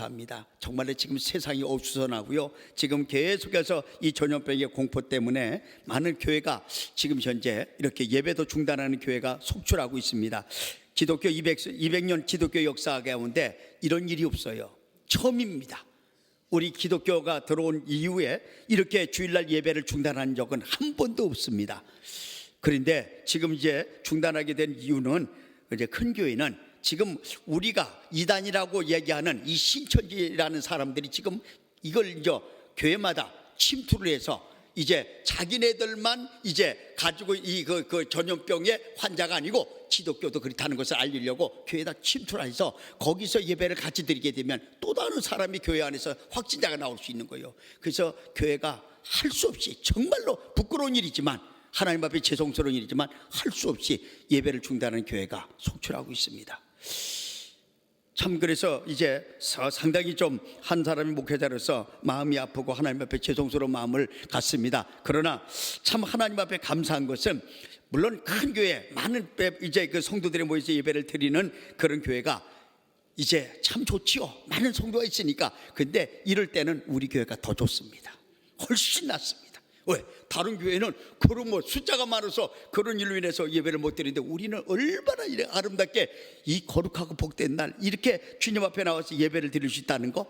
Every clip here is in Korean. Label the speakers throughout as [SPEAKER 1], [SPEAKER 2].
[SPEAKER 1] 감사합니다. 정말로 지금 세상이 어수선하고요. 지금 계속해서 이 전염병의 공포 때문에 많은 교회가 지금 현재 이렇게 예배도 중단하는 교회가 속출하고 있습니다. 기독교 200년 기독교 역사 가운데 이런 일이 없어요. 처음입니다. 우리 기독교가 들어온 이후에 이렇게 주일날 예배를 중단한 적은 한 번도 없습니다. 그런데 지금 이제 중단하게 된 이유는 이제 큰 교회는 지금 우리가 이단이라고 얘기하는 이 신천지라는 사람들이 지금 이걸 이제 교회마다 침투를 해서 이제 자기네들만 이제 가지고 이 그 전염병의 환자가 아니고 기독교도 그렇다는 것을 알리려고 교회에다 침투를 해서 거기서 예배를 같이 드리게 되면 또 다른 사람이 교회 안에서 확진자가 나올 수 있는 거예요. 그래서 교회가 할 수 없이 정말로 부끄러운 일이지만 하나님 앞에 죄송스러운 일이지만 할 수 없이 예배를 중단하는 교회가 속출하고 있습니다. 참 그래서 이제 상당히 좀 한 사람이 목회자로서 마음이 아프고 하나님 앞에 죄송스러운 마음을 갖습니다. 그러나 참 하나님 앞에 감사한 것은 물론 큰 교회 많은 이제 그 성도들이 모여서 예배를 드리는 그런 교회가 이제 참 좋지요. 많은 성도가 있으니까. 근데 이럴 때는 우리 교회가 더 좋습니다. 훨씬 낫습니다. 왜? 다른 교회는 그런 뭐 숫자가 많아서 그런 일로 인해서 예배를 못 드리는데 우리는 얼마나 이래 아름답게 이 거룩하고 복된 날 이렇게 주님 앞에 나와서 예배를 드릴 수 있다는 거,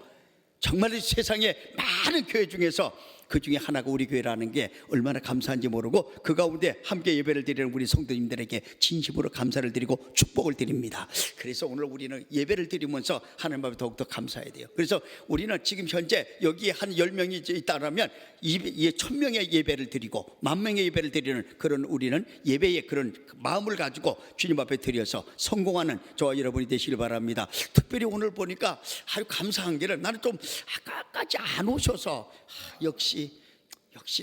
[SPEAKER 1] 정말 세상에 많은 교회 중에서 그 중에 하나가 우리 교회라는 게 얼마나 감사한지 모르고 그 가운데 함께 예배를 드리는 우리 성도님들에게 진심으로 감사를 드리고 축복을 드립니다. 그래서 오늘 우리는 예배를 드리면서 하나님 앞에 더욱더 감사해야 돼요. 그래서 우리는 지금 현재 여기 한 10명이 있다면 1000명의 예배를 드리고 10,000명의 예배를 드리는 그런 우리는 예배의 그런 마음을 가지고 주님 앞에 드려서 성공하는 저와 여러분이 되시길 바랍니다. 특별히 오늘 보니까 아주 감사한 게는 나는 좀 아까까지 안 오셔서 역시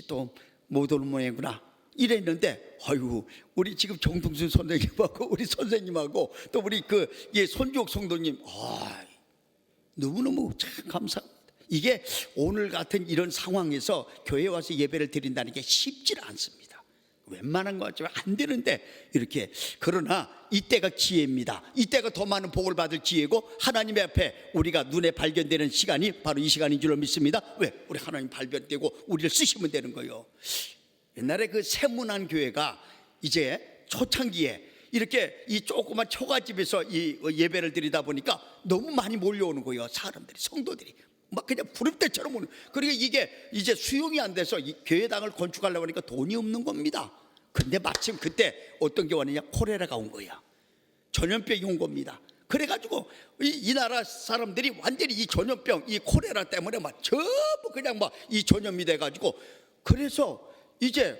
[SPEAKER 1] 또 못 오는 모양이구나 이랬는데, 아이고 우리 지금 정동순 선생님하고 우리 선생님하고 또 우리 그 손주옥 성도님, 너무너무 참 감사합니다. 이게 오늘 같은 이런 상황에서 교회에 와서 예배를 드린다는 게 쉽지 않습니다. 웬만한 거 같지만 안 되는데 이렇게, 그러나 이때가 기회입니다. 이때가 더 많은 복을 받을 기회고 하나님 앞에 우리가 눈에 발견되는 시간이 바로 이 시간인 줄로 믿습니다. 왜? 우리 하나님 발견되고 우리를 쓰시면 되는 거예요. 옛날에 그 세문안 교회가 이제 초창기에 이렇게 이 조그만 초가집에서 이 예배를 드리다 보니까 너무 많이 몰려오는 거예요. 사람들이, 성도들이 막 그냥 부름대처럼 오는. 그러니까 이게 이제 수용이 안 돼서 이 교회당을 건축하려고 하니까 돈이 없는 겁니다. 근데 마침 그때 어떤 게 왔느냐, 콜레라가 온 거야. 전염병이 온 겁니다. 그래가지고 이 나라 사람들이 완전히 이 전염병, 이 콜레라 때문에 막 전부 그냥 막 이 전염이 돼가지고, 그래서 이제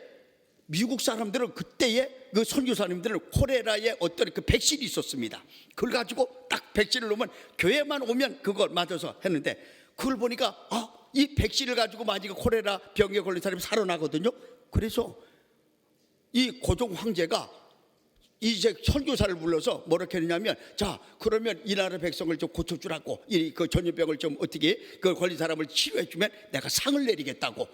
[SPEAKER 1] 미국 사람들은 그때에 그 선교사님들은 콜레라에 어떤 그 백신이 있었습니다. 그걸 가지고 딱 백신을 놓으면 교회만 오면 그걸 맞아서 했는데, 그걸 보니까 이 백신을 가지고 만약에 콜레라 병에 걸린 사람이 살아나거든요. 그래서 이 고종 황제가 이제 선교사를 불러서 뭐라고 했냐면, 자 그러면 이 나라 백성을 좀 고쳐주라고, 이 그 전염병을 좀 어떻게 그 걸린 사람을 치료해주면 내가 상을 내리겠다고.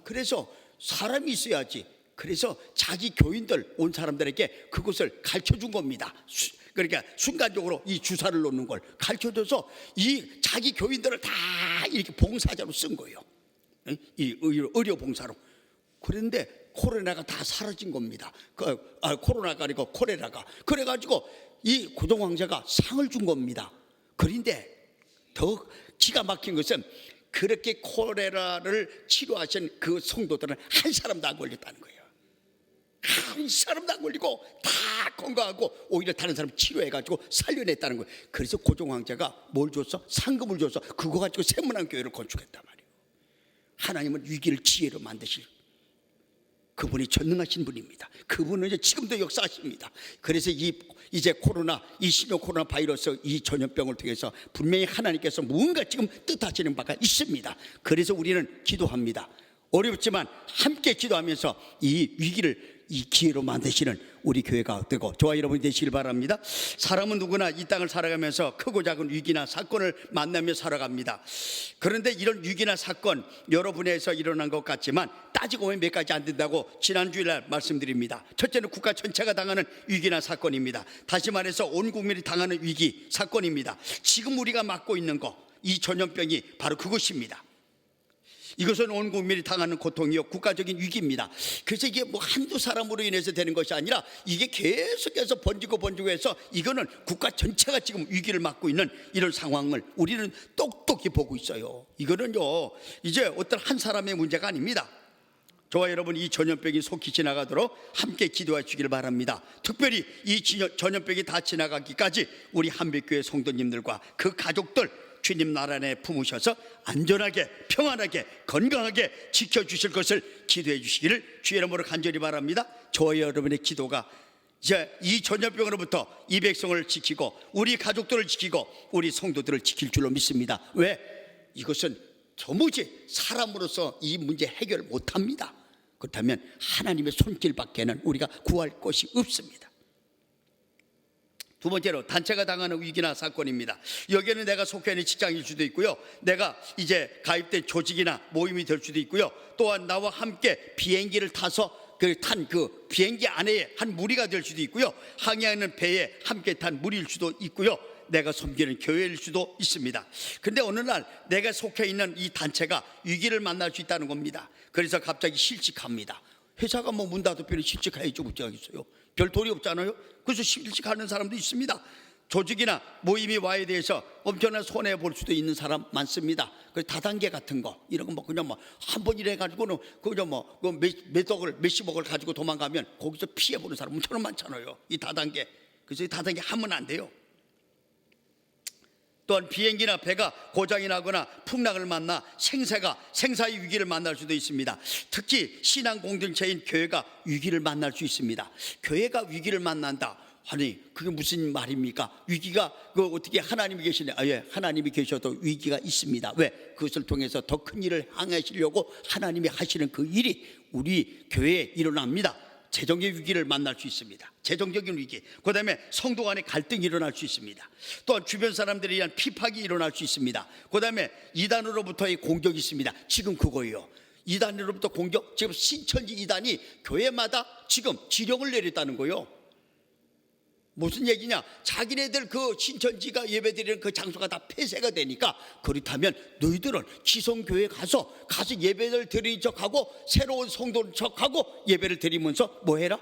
[SPEAKER 1] 그래서 사람이 있어야지. 그래서 자기 교인들 온 사람들에게 그것을 가르쳐준 겁니다. 그러니까 순간적으로 이 주사를 놓는 걸 가르쳐줘서 이 자기 교인들을 다 이렇게 봉사자로 쓴 거예요. 이 의료 봉사로. 그런데 코로나가 다 사라진 겁니다. 코로나가 아니고 콜레라가. 그래가지고 이 고종 황제가 상을 준 겁니다. 그런데 더 기가 막힌 것은 그렇게 콜레라를 치료하신 그 성도들은 한 사람도 안 걸렸다는 거예요. 한 사람도 안 걸리고 다 건강하고 오히려 다른 사람 치료해가지고 살려냈다는 거예요. 그래서 고종 황제가 뭘 줬어? 상금을 줘서 그거 가지고 세문안 교회를 건축했단 말이에요. 하나님은 위기를 지혜로 만드실 그분이 전능하신 분입니다. 그분은 이제 지금도 역사하십니다. 그래서 이제 코로나, 이 신종 코로나 바이러스 이 전염병을 통해서 분명히 하나님께서 뭔가 지금 뜻하시는 바가 있습니다. 그래서 우리는 기도합니다. 어렵지만 함께 기도하면서 이 위기를 이 기회로 만드시는 우리 교회가 되고 저와 여러분이 되시길 바랍니다. 사람은 누구나 이 땅을 살아가면서 크고 작은 위기나 사건을 만나며 살아갑니다. 그런데 이런 위기나 사건 여러분에서 일어난 것 같지만 따지고 보면 몇 가지 안 된다고 지난 주일날 말씀드립니다. 첫째는 국가 전체가 당하는 위기나 사건입니다. 다시 말해서 온 국민이 당하는 위기 사건입니다. 지금 우리가 맡고 있는 거, 이 전염병이 바로 그것입니다. 이것은 온 국민이 당하는 고통이요 국가적인 위기입니다. 그래서 이게 뭐 한두 사람으로 인해서 되는 것이 아니라 이게 계속해서 번지고 해서 이거는 국가 전체가 지금 위기를 맞고 있는 이런 상황을 우리는 똑똑히 보고 있어요. 이거는요 이제 어떤 한 사람의 문제가 아닙니다. 저와 여러분 이 전염병이 속히 지나가도록 함께 기도해 주기를 바랍니다. 특별히 이 전염병이 다 지나가기까지 우리 한빛교회 성도님들과 그 가족들 주님 나라 안에 품으셔서 안전하게 평안하게 건강하게 지켜주실 것을 기도해 주시기를 주의 이름으로 간절히 바랍니다. 저와 여러분의 기도가 이제 이 전염병으로부터 이 백성을 지키고 우리 가족들을 지키고 우리 성도들을 지킬 줄로 믿습니다. 왜? 이것은 도무지 사람으로서 이 문제 해결 못합니다. 그렇다면 하나님의 손길밖에는 우리가 구할 것이 없습니다. 두 번째로 단체가 당하는 위기나 사건입니다. 여기에는 내가 속해 있는 직장일 수도 있고요, 내가 이제 가입된 조직이나 모임이 될 수도 있고요, 또한 나와 함께 비행기를 타서 탄 그 비행기 안에 한 무리가 될 수도 있고요, 항해하는 배에 함께 탄 무리일 수도 있고요, 내가 섬기는 교회일 수도 있습니다. 그런데 어느 날 내가 속해 있는 이 단체가 위기를 만날 수 있다는 겁니다. 그래서 갑자기 실직합니다. 회사가 뭐 문 닫으면 실직해야지 어쩌겠어요. 별 돈이 없잖아요. 그래서 실직하는 사람도 있습니다. 조직이나 모임이 와에 대해서 엄청난 손해 볼 수도 있는 사람 많습니다. 그 다단계 같은 거 이런 거 뭐 그냥 뭐 한 번 일해 가지고는 그냥 뭐 몇십억을 가지고 도망가면 거기서 피해 보는 사람 엄청 많잖아요. 이 다단계. 그래서 이 다단계 하면 안 돼요. 또한 비행기나 배가 고장이 나거나 풍랑을 만나 생사의 위기를 만날 수도 있습니다. 특히 신앙 공동체인 교회가 위기를 만날 수 있습니다. 교회가 위기를 만난다. 아니 그게 무슨 말입니까? 위기가 어떻게 하나님이 계시냐? 예, 하나님이 계셔도 위기가 있습니다. 왜? 그것을 통해서 더 큰 일을 행하시려고 하나님이 하시는 그 일이 우리 교회에 일어납니다. 재정의 위기를 만날 수 있습니다. 재정적인 위기, 그 다음에 성도 간의 갈등이 일어날 수 있습니다. 또한 주변 사람들에 의한 피팍이 일어날 수 있습니다. 그 다음에 이단으로부터의 공격이 있습니다. 지금 그거예요. 이단으로부터 공격, 지금 신천지 이단이 교회마다 지금 지령을 내렸다는 거예요. 무슨 얘기냐? 자기네들 그 신천지가 예배드리는 그 장소가 다 폐쇄가 되니까, 그렇다면 너희들은 지성교회 가서 예배를 드리는 척하고 새로운 성도인 척하고 예배를 드리면서 뭐 해라?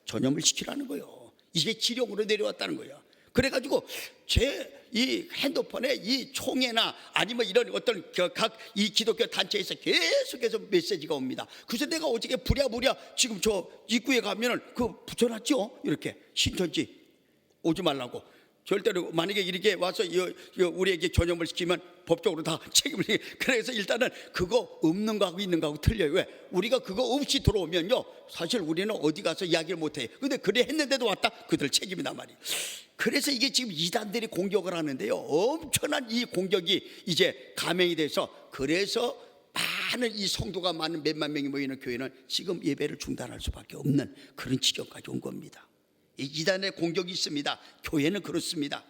[SPEAKER 1] 전염을 시키라는 거예요. 이게 지령으로 내려왔다는 거예요. 그래가지고 제 이 핸드폰에 이 총회나 아니면 이런 어떤 각 이 기독교 단체에서 계속해서 메시지가 옵니다. 그래서 내가 어저께 부랴부랴 지금 저 입구에 가면은 붙여놨죠. 이렇게 신천지 오지 말라고. 절대로 만약에 이렇게 와서 우리에게 전염을 시키면 법적으로 다 책임을 져요. 그래서 일단은 그거 없는 거하고 있는 거하고 틀려요. 왜? 우리가 그거 없이 들어오면요 사실 우리는 어디 가서 이야기를 못해요. 근데 그래 했는데도 왔다, 그들 책임이단 말이에요. 그래서 이게 지금 이단들이 공격을 하는데요, 엄청난 이 공격이 이제 감행이 돼서, 그래서 많은 이 성도가 많은 몇만 명이 모이는 교회는 지금 예배를 중단할 수밖에 없는 그런 지경까지 온 겁니다. 이단의 공격이 있습니다. 교회는 그렇습니다.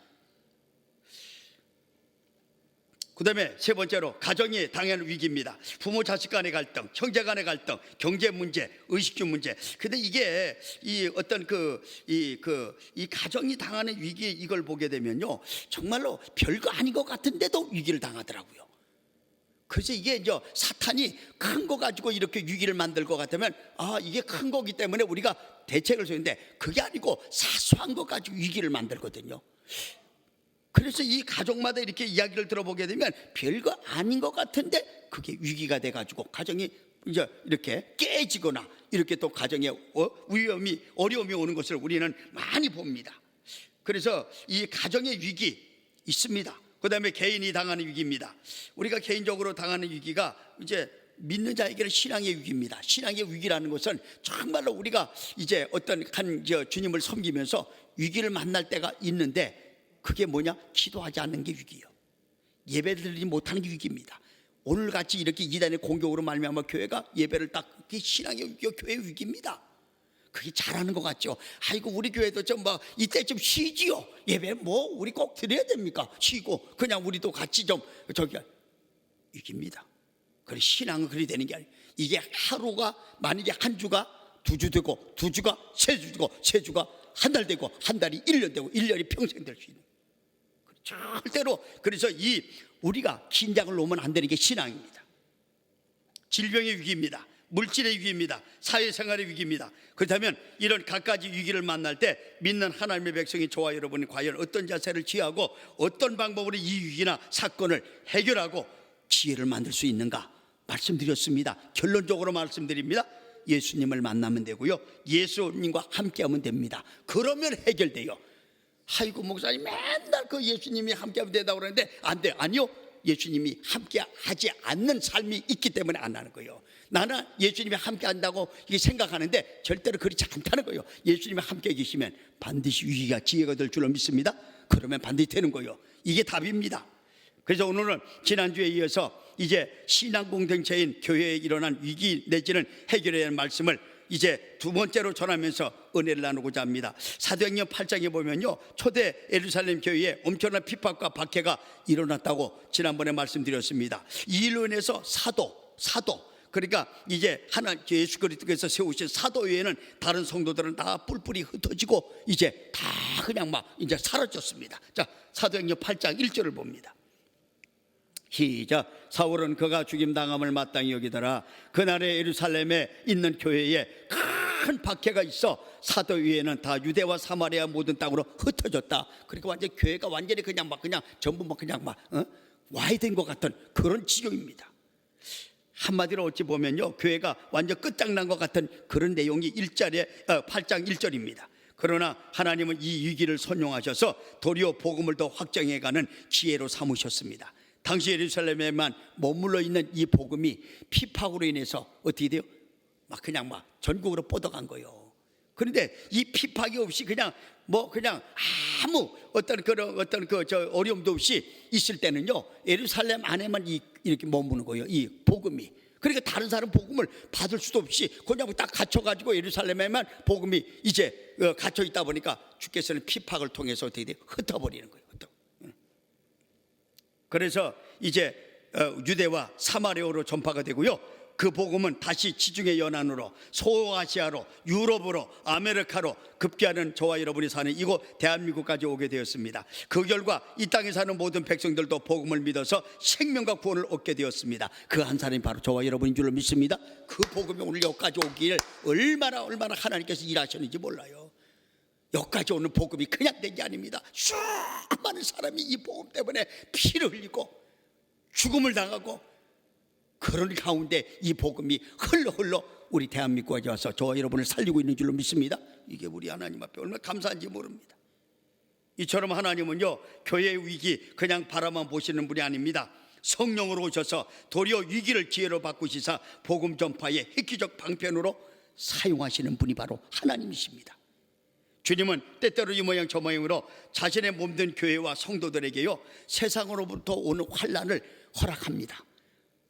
[SPEAKER 1] 그 다음에 세 번째로 가정이 당하는 위기입니다. 부모 자식 간의 갈등, 형제 간의 갈등, 경제 문제, 의식주 문제. 근데 이게 이 어떤 이 가정이 당하는 위기, 이걸 보게 되면요 정말로 별거 아닌 것 같은데도 위기를 당하더라고요. 그래서 이게 이제 사탄이 큰 거 가지고 이렇게 위기를 만들 것 같으면 이게 큰 거기 때문에 우리가 대책을 세우는데, 그게 아니고 사소한 거 가지고 위기를 만들거든요. 그래서 이 가족마다 이렇게 이야기를 들어보게 되면 별거 아닌 것 같은데 그게 위기가 돼가지고 가정이 이제 이렇게 깨지거나 이렇게 또 가정에 어려움이 오는 것을 우리는 많이 봅니다. 그래서 이 가정의 위기 있습니다. 그 다음에 개인이 당하는 위기입니다. 우리가 개인적으로 당하는 위기가 이제 믿는 자에게는 신앙의 위기입니다. 신앙의 위기라는 것은 정말로 우리가 이제 어떤 주님을 섬기면서 위기를 만날 때가 있는데, 그게 뭐냐? 기도하지 않는 게 위기예요. 예배드리지 못하는 게 위기입니다. 오늘같이 이렇게 이단의 공격으로 말미암아 교회가 예배를 그게 신앙의 위기요, 교회의 위기입니다. 그게 잘하는 것 같죠? 아이고 우리 교회도 좀 이때쯤 쉬지요. 예배 우리 꼭 드려야 됩니까? 쉬고 그냥 우리도 같이 위기입니다. 그래, 신앙은 그리 되는 게 아니에요. 이게 하루가 만약에 한 주가 두 주 되고, 두 주가 세 주 되고, 세 주가 한 달 되고, 한 달이 1년 되고, 1년이 평생 될 수 있는. 절대로. 그래서 이 우리가 긴장을 놓으면 안 되는 게 신앙입니다. 질병의 위기입니다. 물질의 위기입니다. 사회생활의 위기입니다. 그렇다면 이런 갖가지 위기를 만날 때 믿는 하나님의 백성이 저와 여러분이 과연 어떤 자세를 취하고 어떤 방법으로 이 위기나 사건을 해결하고 지혜를 만들 수 있는가 말씀드렸습니다. 결론적으로 말씀드립니다. 예수님을 만나면 되고요, 예수님과 함께하면 됩니다. 그러면 해결돼요. 아이고 목사님 맨날 그 예수님이 함께하면 된다고 그러는데 안 돼. 아니요, 예수님이 함께하지 않는 삶이 있기 때문에 안 하는 거예요. 나는 예수님이 함께한다고 생각하는데 절대로 그렇지 않다는 거예요. 예수님이 함께 계시면 반드시 위기가 지혜가 될 줄로 믿습니다. 그러면 반드시 되는 거예요. 이게 답입니다. 그래서 오늘은 지난주에 이어서 이제 신앙 공동체인 교회에 일어난 위기 내지는 해결해야 할 말씀을 이제 두 번째로 전하면서 은혜를 나누고자 합니다. 사도행전 8장에 보면요, 초대 예루살렘 교회에 엄청난 핍박과 박해가 일어났다고 지난번에 말씀드렸습니다. 이 일로 인해서 사도 그러니까 이제 하나님 예수 그리스도께서 세우신 사도 외에는 다른 성도들은 다 뿔뿔이 흩어지고 이제 다 그냥 막 이제 사라졌습니다. 자, 사도행전 8장 1절을 봅니다. 시작. 사울은 그가 죽임당함을 마땅히 여기더라. 그날에 예루살렘에 있는 교회에 큰 박해가 있어 사도 위에는 다 유대와 사마리아 모든 땅으로 흩어졌다. 그러니까 완전 교회가 완전히 그냥 전부 그냥 와야 된 것 같은 그런 지경입니다. 한마디로 어찌 보면요, 교회가 완전 끝장난 것 같은 그런 내용이 8장 1절입니다. 그러나 하나님은 이 위기를 선용하셔서 도리어 복음을 더 확장해가는 기회로 삼으셨습니다. 당시 예루살렘에만 머물러 있는 이 복음이 핍박으로 인해서 어떻게 돼요? 그냥 전국으로 뻗어간 거예요. 그런데 이 핍박이 없이 그냥 아무 어떤 어려움도 없이 있을 때는요, 예루살렘 안에만 이렇게 머무는 거예요, 이 복음이. 그러니까 다른 사람 복음을 받을 수도 없이 그냥 딱 갇혀가지고 예루살렘에만 복음이 이제 갇혀 있다 보니까 주께서는 핍박을 통해서 어떻게 돼요? 흩어버리는 거예요. 그래서 이제 유대와 사마리아로 전파가 되고요, 그 복음은 다시 지중해 연안으로, 소아시아로, 유럽으로, 아메리카로 급기야는 저와 여러분이 사는 이곳 대한민국까지 오게 되었습니다. 그 결과 이 땅에 사는 모든 백성들도 복음을 믿어서 생명과 구원을 얻게 되었습니다. 그 한 사람이 바로 저와 여러분인 줄로 믿습니다. 그 복음이 오늘 여기까지 오기를 얼마나 하나님께서 일하셨는지 몰라요. 여기까지 오는 복음이 그냥 된 게 아닙니다. 수많은 사람이 이 복음 때문에 피를 흘리고 죽음을 당하고 그런 가운데 이 복음이 흘러 우리 대한민국에 와서 저와 여러분을 살리고 있는 줄로 믿습니다. 이게 우리 하나님 앞에 얼마나 감사한지 모릅니다. 이처럼 하나님은요, 교회의 위기 그냥 바라만 보시는 분이 아닙니다. 성령으로 오셔서 도리어 위기를 기회로 바꾸시사 복음 전파의 획기적 방편으로 사용하시는 분이 바로 하나님이십니다. 주님은 때때로 이 모양 저 모양으로 자신의 몸된 교회와 성도들에게요, 세상으로부터 오는 환난을 허락합니다.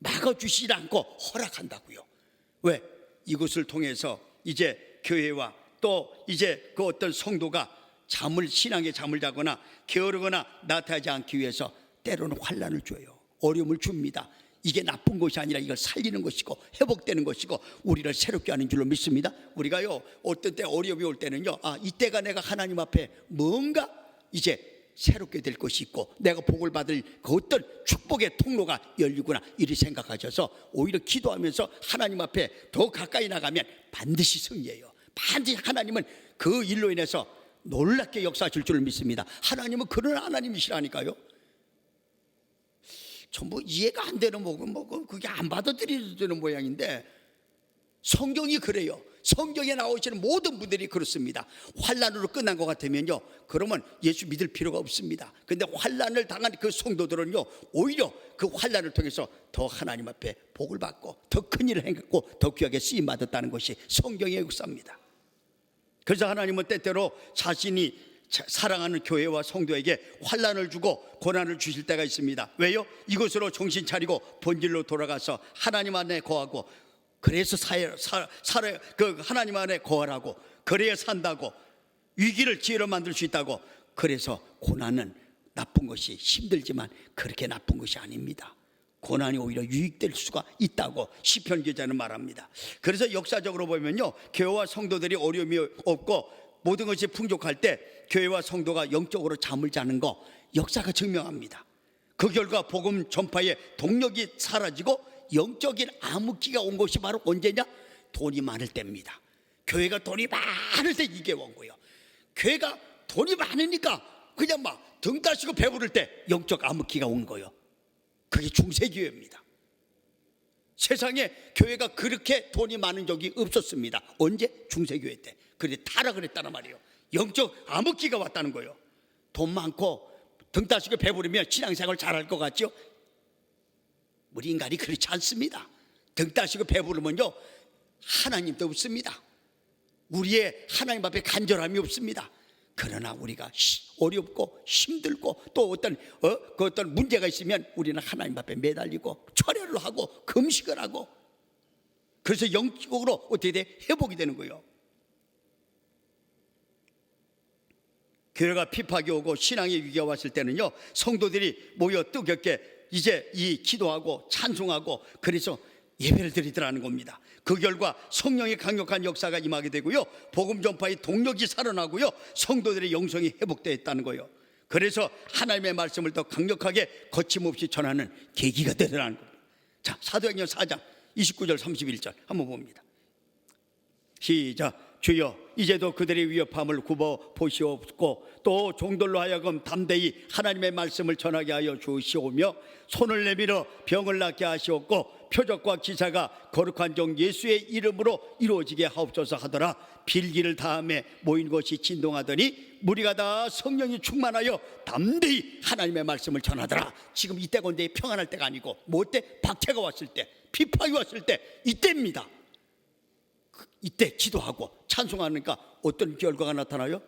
[SPEAKER 1] 막아주시지 않고 허락한다고요. 왜? 이것을 통해서 이제 교회와 또 이제 그 어떤 성도가 신앙의 잠을 자거나 게으르거나 나태하지 않기 위해서 때로는 환난을 줘요. 어려움을 줍니다. 이게 나쁜 것이 아니라 이걸 살리는 것이고 회복되는 것이고 우리를 새롭게 하는 줄로 믿습니다. 우리가요, 어떤 때 어려움이 올 때는요, 이때가 내가 하나님 앞에 뭔가 이제 새롭게 될 것이 있고 내가 복을 받을 그 어떤 축복의 통로가 열리구나 이렇게 생각하셔서 오히려 기도하면서 하나님 앞에 더 가까이 나가면 반드시 승리해요. 반드시 하나님은 그 일로 인해서 놀랍게 역사하실 줄 믿습니다. 하나님은 그런 하나님이시라니까요. 전부 이해가 안 되는 그게 안 받아들이는 모양인데 성경이 그래요. 성경에 나오시는 모든 분들이 그렇습니다. 환난으로 끝난 것 같으면요, 그러면 예수 믿을 필요가 없습니다. 그런데 환난을 당한 그 성도들은요, 오히려 그 환난을 통해서 더 하나님 앞에 복을 받고 더 큰 일을 행했고 더 귀하게 쓰임 받았다는 것이 성경의 역사입니다. 그래서 하나님은 때때로 자신이 사랑하는 교회와 성도에게 환난을 주고 고난을 주실 때가 있습니다. 왜요? 이것으로 정신 차리고 본질로 돌아가서 하나님 안에 거하고, 그래서 하나님 안에 거하라고, 그래야 산다고, 위기를 기회로 만들 수 있다고. 그래서 고난은 나쁜 것이, 힘들지만 그렇게 나쁜 것이 아닙니다. 고난이 오히려 유익될 수가 있다고 시편 기자는 말합니다. 그래서 역사적으로 보면요, 교회와 성도들이 어려움이 없고 모든 것이 풍족할 때 교회와 성도가 영적으로 잠을 자는 거, 역사가 증명합니다. 그 결과 복음 전파의 동력이 사라지고 영적인 암흑기가 온 것이 바로 언제냐? 돈이 많을 때입니다. 교회가 돈이 많을 때 이게 온 거예요. 교회가 돈이 많으니까 그냥 막 등 따시고 배부를 때 영적 암흑기가 온 거예요. 그게 중세교회입니다. 세상에 교회가 그렇게 돈이 많은 적이 없었습니다. 언제? 중세교회 때. 그런데 타락을 했다는 말이에요. 영적 암흑기가 왔다는 거예요. 돈 많고 등 따시고 배부르면 신앙생활 잘할 것 같죠? 우리 인간이 그렇지 않습니다. 등 따시고 배부르면요 하나님도 없습니다. 우리의 하나님 앞에 간절함이 없습니다. 그러나 우리가 어렵고 힘들고 또 어떤 문제가 있으면 우리는 하나님 앞에 매달리고 철회를 하고 금식을 하고, 그래서 영적으로 어떻게 돼? 회복이 되는 거예요. 교회가 핍박이 오고 신앙의 위기가 왔을 때는요, 성도들이 모여 뜨겁게 이제 이 기도하고 찬송하고 그래서 예배를 드리더라는 겁니다. 그 결과 성령의 강력한 역사가 임하게 되고요, 복음 전파의 동력이 살아나고요, 성도들의 영성이 회복되었다는 거예요. 그래서 하나님의 말씀을 더 강력하게 거침없이 전하는 계기가 되더라는 겁니다. 자, 사도행전 4장 29절 31절 한번 봅니다. 시작. 주여, 이제도 그들의 위협함을 굽어 보시옵고 또 종들로 하여금 담대히 하나님의 말씀을 전하게 하여 주시오며 손을 내밀어 병을 낫게 하시옵고 표적과 기사가 거룩한 종 예수의 이름으로 이루어지게 하옵소서 하더라. 빌기를 다음에 모인 것이 진동하더니 무리가 다 성령이 충만하여 담대히 하나님의 말씀을 전하더라. 지금 이때가 언제? 평안할 때가 아니고 뭐 때? 박해가 왔을 때, 비파이 왔을 때, 이때입니다. 이때 기도하고 찬송하니까 어떤 결과가 나타나요?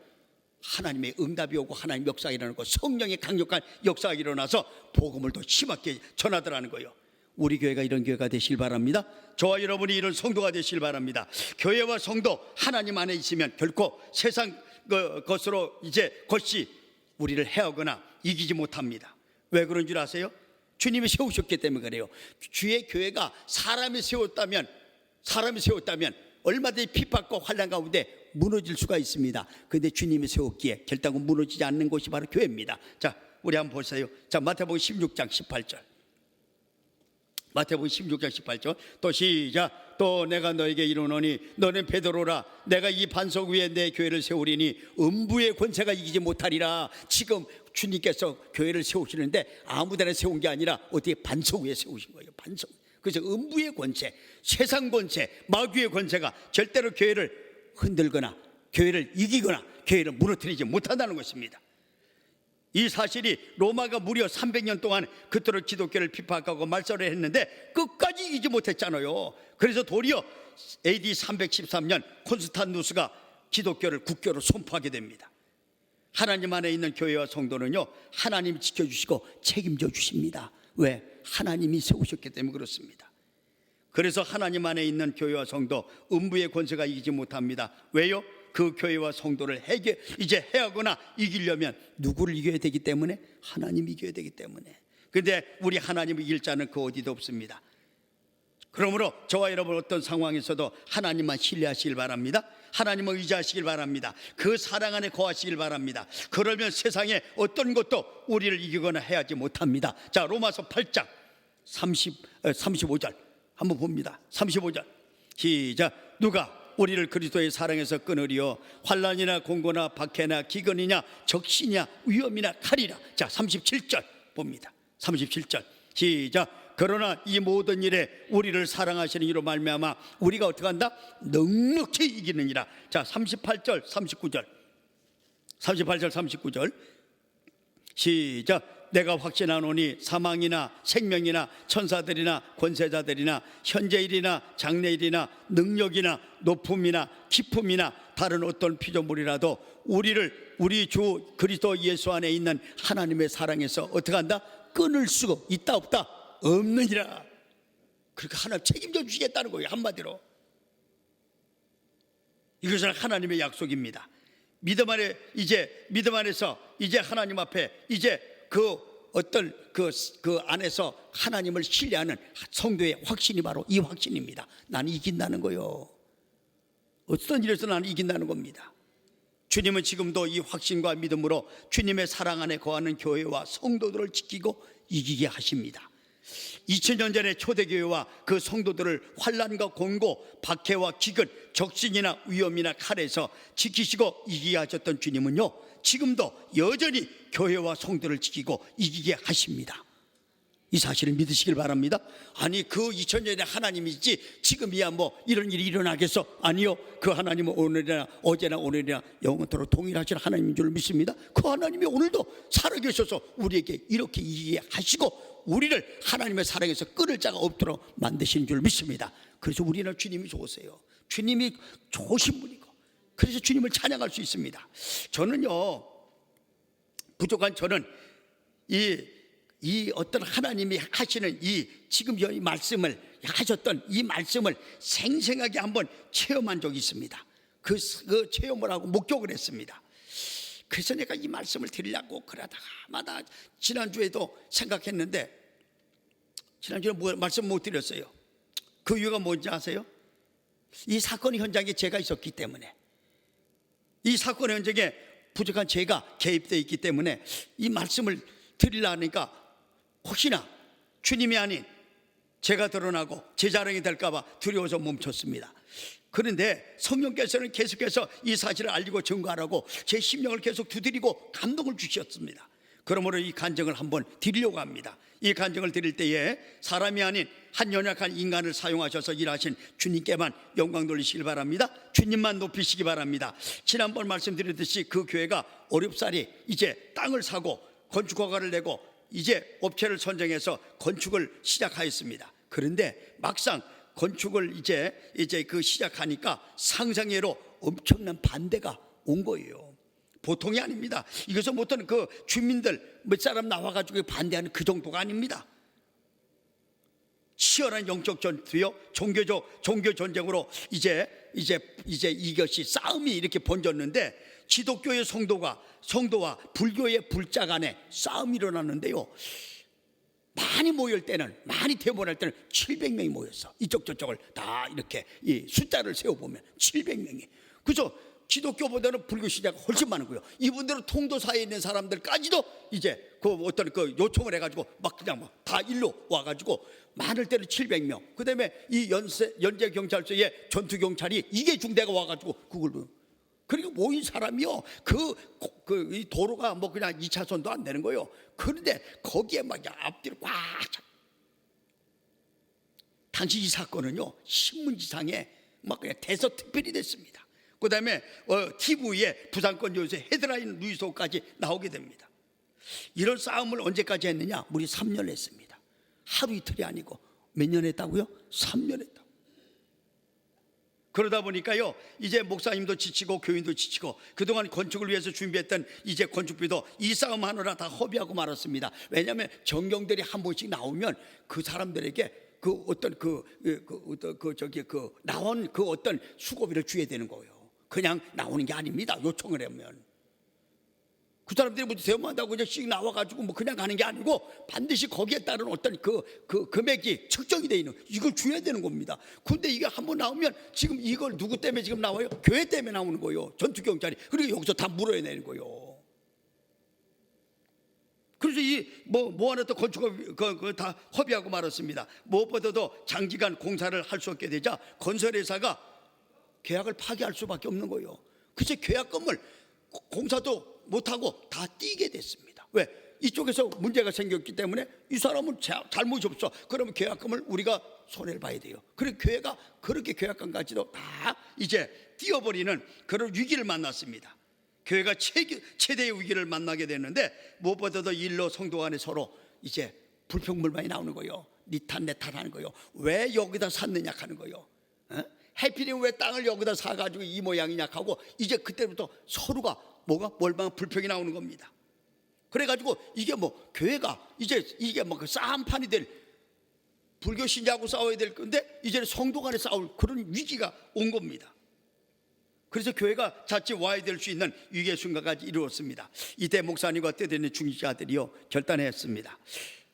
[SPEAKER 1] 하나님의 응답이 오고 하나님의 역사가 일어나고 성령의 강력한 역사가 일어나서 복음을 더 심하게 전하더라는 거예요. 우리 교회가 이런 교회가 되시길 바랍니다. 저와 여러분이 이런 성도가 되시길 바랍니다. 교회와 성도 하나님 안에 있으면 결코 세상 것으로 이제 것이 우리를 해하거나 이기지 못합니다. 왜 그런 줄 아세요? 주님이 세우셨기 때문에 그래요. 주의 교회가 사람이 세웠다면 얼마든지 핍박과 환난 가운데 무너질 수가 있습니다. 그런데 주님이 세웠기에 결단은 무너지지 않는 곳이 바로 교회입니다. 자, 우리 한번 보세요. 자, 마태복음 16장 18절. 마태복음 16장 18절. 또 시작. 또 내가 너에게 이르노니 너는 베드로라. 내가 이 반석 위에 내 교회를 세우리니 음부의 권세가 이기지 못하리라. 지금 주님께서 교회를 세우시는데 아무데나 세운 게 아니라 어떻게 반석 위에 세우신 거예요. 반석. 그래서 음부의 권세, 세상 권세, 마귀의 권세가 절대로 교회를 흔들거나 교회를 이기거나 교회를 무너뜨리지 못한다는 것입니다. 이 사실이 로마가 무려 300년 동안 그토록 기독교를 핍박하고 말살을 했는데 끝까지 이기지 못했잖아요. 그래서 도리어 AD 313년 콘스탄누스가 기독교를 국교로 선포하게 됩니다. 하나님 안에 있는 교회와 성도는요, 하나님이 지켜주시고 책임져 주십니다. 왜? 하나님이 세우셨기 때문에 그렇습니다. 그래서 하나님 안에 있는 교회와 성도 음부의 권세가 이기지 못합니다. 왜요? 그 교회와 성도를 이제 해하거나 이기려면 누구를 이겨야 되기 때문에? 하나님이 이겨야 되기 때문에. 그런데 우리 하나님을 이길 자는 그 어디도 없습니다. 그러므로 저와 여러분 어떤 상황에서도 하나님만 신뢰하시길 바랍니다. 하나님을 의지하시길 바랍니다. 그 사랑 안에 거하시길 바랍니다. 그러면 세상에 어떤 것도 우리를 이기거나 해하지 못합니다. 자, 로마서 8장 35절 한번 봅니다. 35절 시작. 누가 우리를 그리스도의 사랑에서 끊으리요? 환난이나 공고나 박해나 기근이냐 적신이냐 위험이나 칼이라. 자, 37절 봅니다. 37절 시작. 그러나 이 모든 일에 우리를 사랑하시는 이로 말미암아 우리가 어떻게 한다? 넉넉히 이기느니라. 자, 38절 39절 38절 39절 시작. 내가 확신하노니 사망이나 생명이나 천사들이나 권세자들이나 현재일이나 장래일이나 능력이나 높음이나 깊음이나 다른 어떤 피조물이라도 우리를 우리 주 그리스도 예수 안에 있는 하나님의 사랑에서 어떻게 한다? 끊을 수가 있다 없다? 없느니라. 그러니까 하나님 책임져 주시겠다는 거예요. 한마디로 이것은 하나님의 약속입니다. 믿음 안에서 이제 하나님 앞에 이제 그 어떤 그 안에서 하나님을 신뢰하는 성도의 확신이 바로 이 확신입니다. 나는 이긴다는 거요. 어떤 일에서 나는 이긴다는 겁니다. 주님은 지금도 이 확신과 믿음으로 주님의 사랑 안에 거하는 교회와 성도들을 지키고 이기게 하십니다. 2000년 전에 초대교회와 그 성도들을 환난과 곤고, 박해와 기근, 적신이나 위험이나 칼에서 지키시고 이기게 하셨던 주님은요, 지금도 여전히 교회와 성도를 지키고 이기게 하십니다. 이 사실을 믿으시길 바랍니다. 아니, 그 2000년에 하나님이지 지금이야 뭐 이런 일이 일어나겠어? 아니요, 그 하나님은 오늘이나 어제나 오늘이나 영원토록 동일하신 하나님인 줄 믿습니다. 그 하나님이 오늘도 살아계셔서 우리에게 이렇게 이기게 하시고 우리를 하나님의 사랑에서 끊을 자가 없도록 만드시는 줄 믿습니다. 그래서 우리는 주님이 좋으세요. 주님이 좋으신 분이고, 그래서 주님을 찬양할 수 있습니다. 저는요, 부족한 저는 이 어떤 하나님이 하시는 이 지금 이 말씀을 하셨던 이 말씀을 생생하게 한번 체험한 적이 있습니다. 그 체험을 하고 목격을 했습니다. 그래서 내가 이 말씀을 드리려고 그러다가마다 지난주에도 생각했는데, 지난주에 말씀 못 드렸어요. 그 이유가 뭔지 아세요? 이 사건 현장에 제가 있었기 때문에, 이 사건 현장에 부족한 제가 개입되어 있기 때문에 이 말씀을 드리려니까 혹시나 주님이 아닌 제가 드러나고 제 자랑이 될까봐 두려워서 멈췄습니다. 그런데 성령께서는 계속해서 이 사실을 알리고 증거하라고 제 심령을 계속 두드리고 감동을 주셨습니다. 그러므로 이 간증을 한번 드리려고 합니다. 이 간증을 드릴 때에 사람이 아닌 한 연약한 인간을 사용하셔서 일하신 주님께만 영광 돌리시길 바랍니다. 주님만 높이시기 바랍니다. 지난번 말씀드렸듯이 그 교회가 어렵사리 이제 땅을 사고 건축허가를 내고 이제 업체를 선정해서 건축을 시작하였습니다. 그런데 막상 건축을 이제 그 시작하니까 상상외로 엄청난 반대가 온 거예요. 보통이 아닙니다. 이것은 못하는 그 주민들 몇 사람 나와가지고 반대하는 그 정도가 아닙니다. 치열한 영적 전투요, 종교 전쟁으로 이제 이것이 싸움이 이렇게 번졌는데, 기독교의 성도와 불교의 불자 간에 싸움이 일어났는데요, 많이 모일 때는, 많이 대모할 때는 700명이 모였어. 이쪽 저쪽을 다 이렇게 이 숫자를 세어보면 700명이. 그래서 기독교보다는 불교 신자가 훨씬 많은 거예요. 이분들은 통도사에 있는 사람들까지도 이제 그 어떤 그 요청을 해가지고 막 그냥 막 다 일로 와가지고 많을 때는 700명. 그 다음에 이 연제경찰서에 전투경찰이 이게 중대가 와가지고 그걸, 그리고 모인 사람이요, 이 도로가 뭐 그냥 2차선도 안 되는 거예요. 그런데 거기에 막 앞뒤로 꽉 차. 당시 이 사건은요, 신문지상에 막 그냥 대서특필이 됐습니다. 그 다음에 TV에 부산권 요새 헤드라인 뉴스까지 나오게 됩니다. 이런 싸움을 언제까지 했느냐? 우리 3년 했습니다. 하루 이틀이 아니고 몇 년 했다고요? 3년 했다고. 그러다 보니까요, 이제 목사님도 지치고 교인도 지치고 그동안 건축을 위해서 준비했던 이제 건축비도 이 싸움 하느라 다 허비하고 말았습니다. 왜냐하면 정경들이 한 번씩 나오면 그 사람들에게 그 어떤 나온 그 어떤 수고비를 줘야 되는 거예요. 그냥 나오는 게 아닙니다. 요청을 하면 그 사람들이 뭐 대모한다고 그냥 씩 나와가지고 뭐 그냥 가는 게 아니고 반드시 거기에 따른 어떤 그 금액이 측정이 돼 있는, 이걸 줘야 되는 겁니다. 근데 이게 한번 나오면 지금 이걸 누구 때문에 지금 나와요? 교회 때문에 나오는 거예요. 전투경찰이. 그리고 여기서 다 물어내는 거예요. 그래서 이 뭐 하나 또 건축을 다 허비하고 말았습니다. 무엇보다도 장기간 공사를 할 수 없게 되자 건설회사가 계약을 파기할 수밖에 없는 거예요. 그래서 계약금을 공사도 못하고 다 띄게 됐습니다. 왜? 이쪽에서 문제가 생겼기 때문에 이 사람은 잘못이 없어. 그러면 계약금을 우리가 손해를 봐야 돼요. 그리고 교회가 그렇게 계약금까지도 다 이제 띄어버리는 그런 위기를 만났습니다. 교회가 최대의 위기를 만나게 됐는데, 무엇보다도 일로 성도 간에 서로 이제 불평불만이 나오는 거예요. 니 탓 내 탓하는 거예요. 왜 여기다 샀느냐 하는 거예요. 해필이 왜 땅을 여기다 사가지고 이 모양이냐 하고 이제 그때부터 서로가 뭘만 불평이 나오는 겁니다. 그래가지고 이게 뭐 교회가 이게 뭐 그 싸움판이 될, 불교 신자하고 싸워야 될 건데 이제는 성도 간에 싸울 그런 위기가 온 겁니다. 그래서 교회가 자칫 와야 될 수 있는 위기의 순간까지 이루었습니다. 이때 목사님과 때되는 중직자들이요 결단했습니다.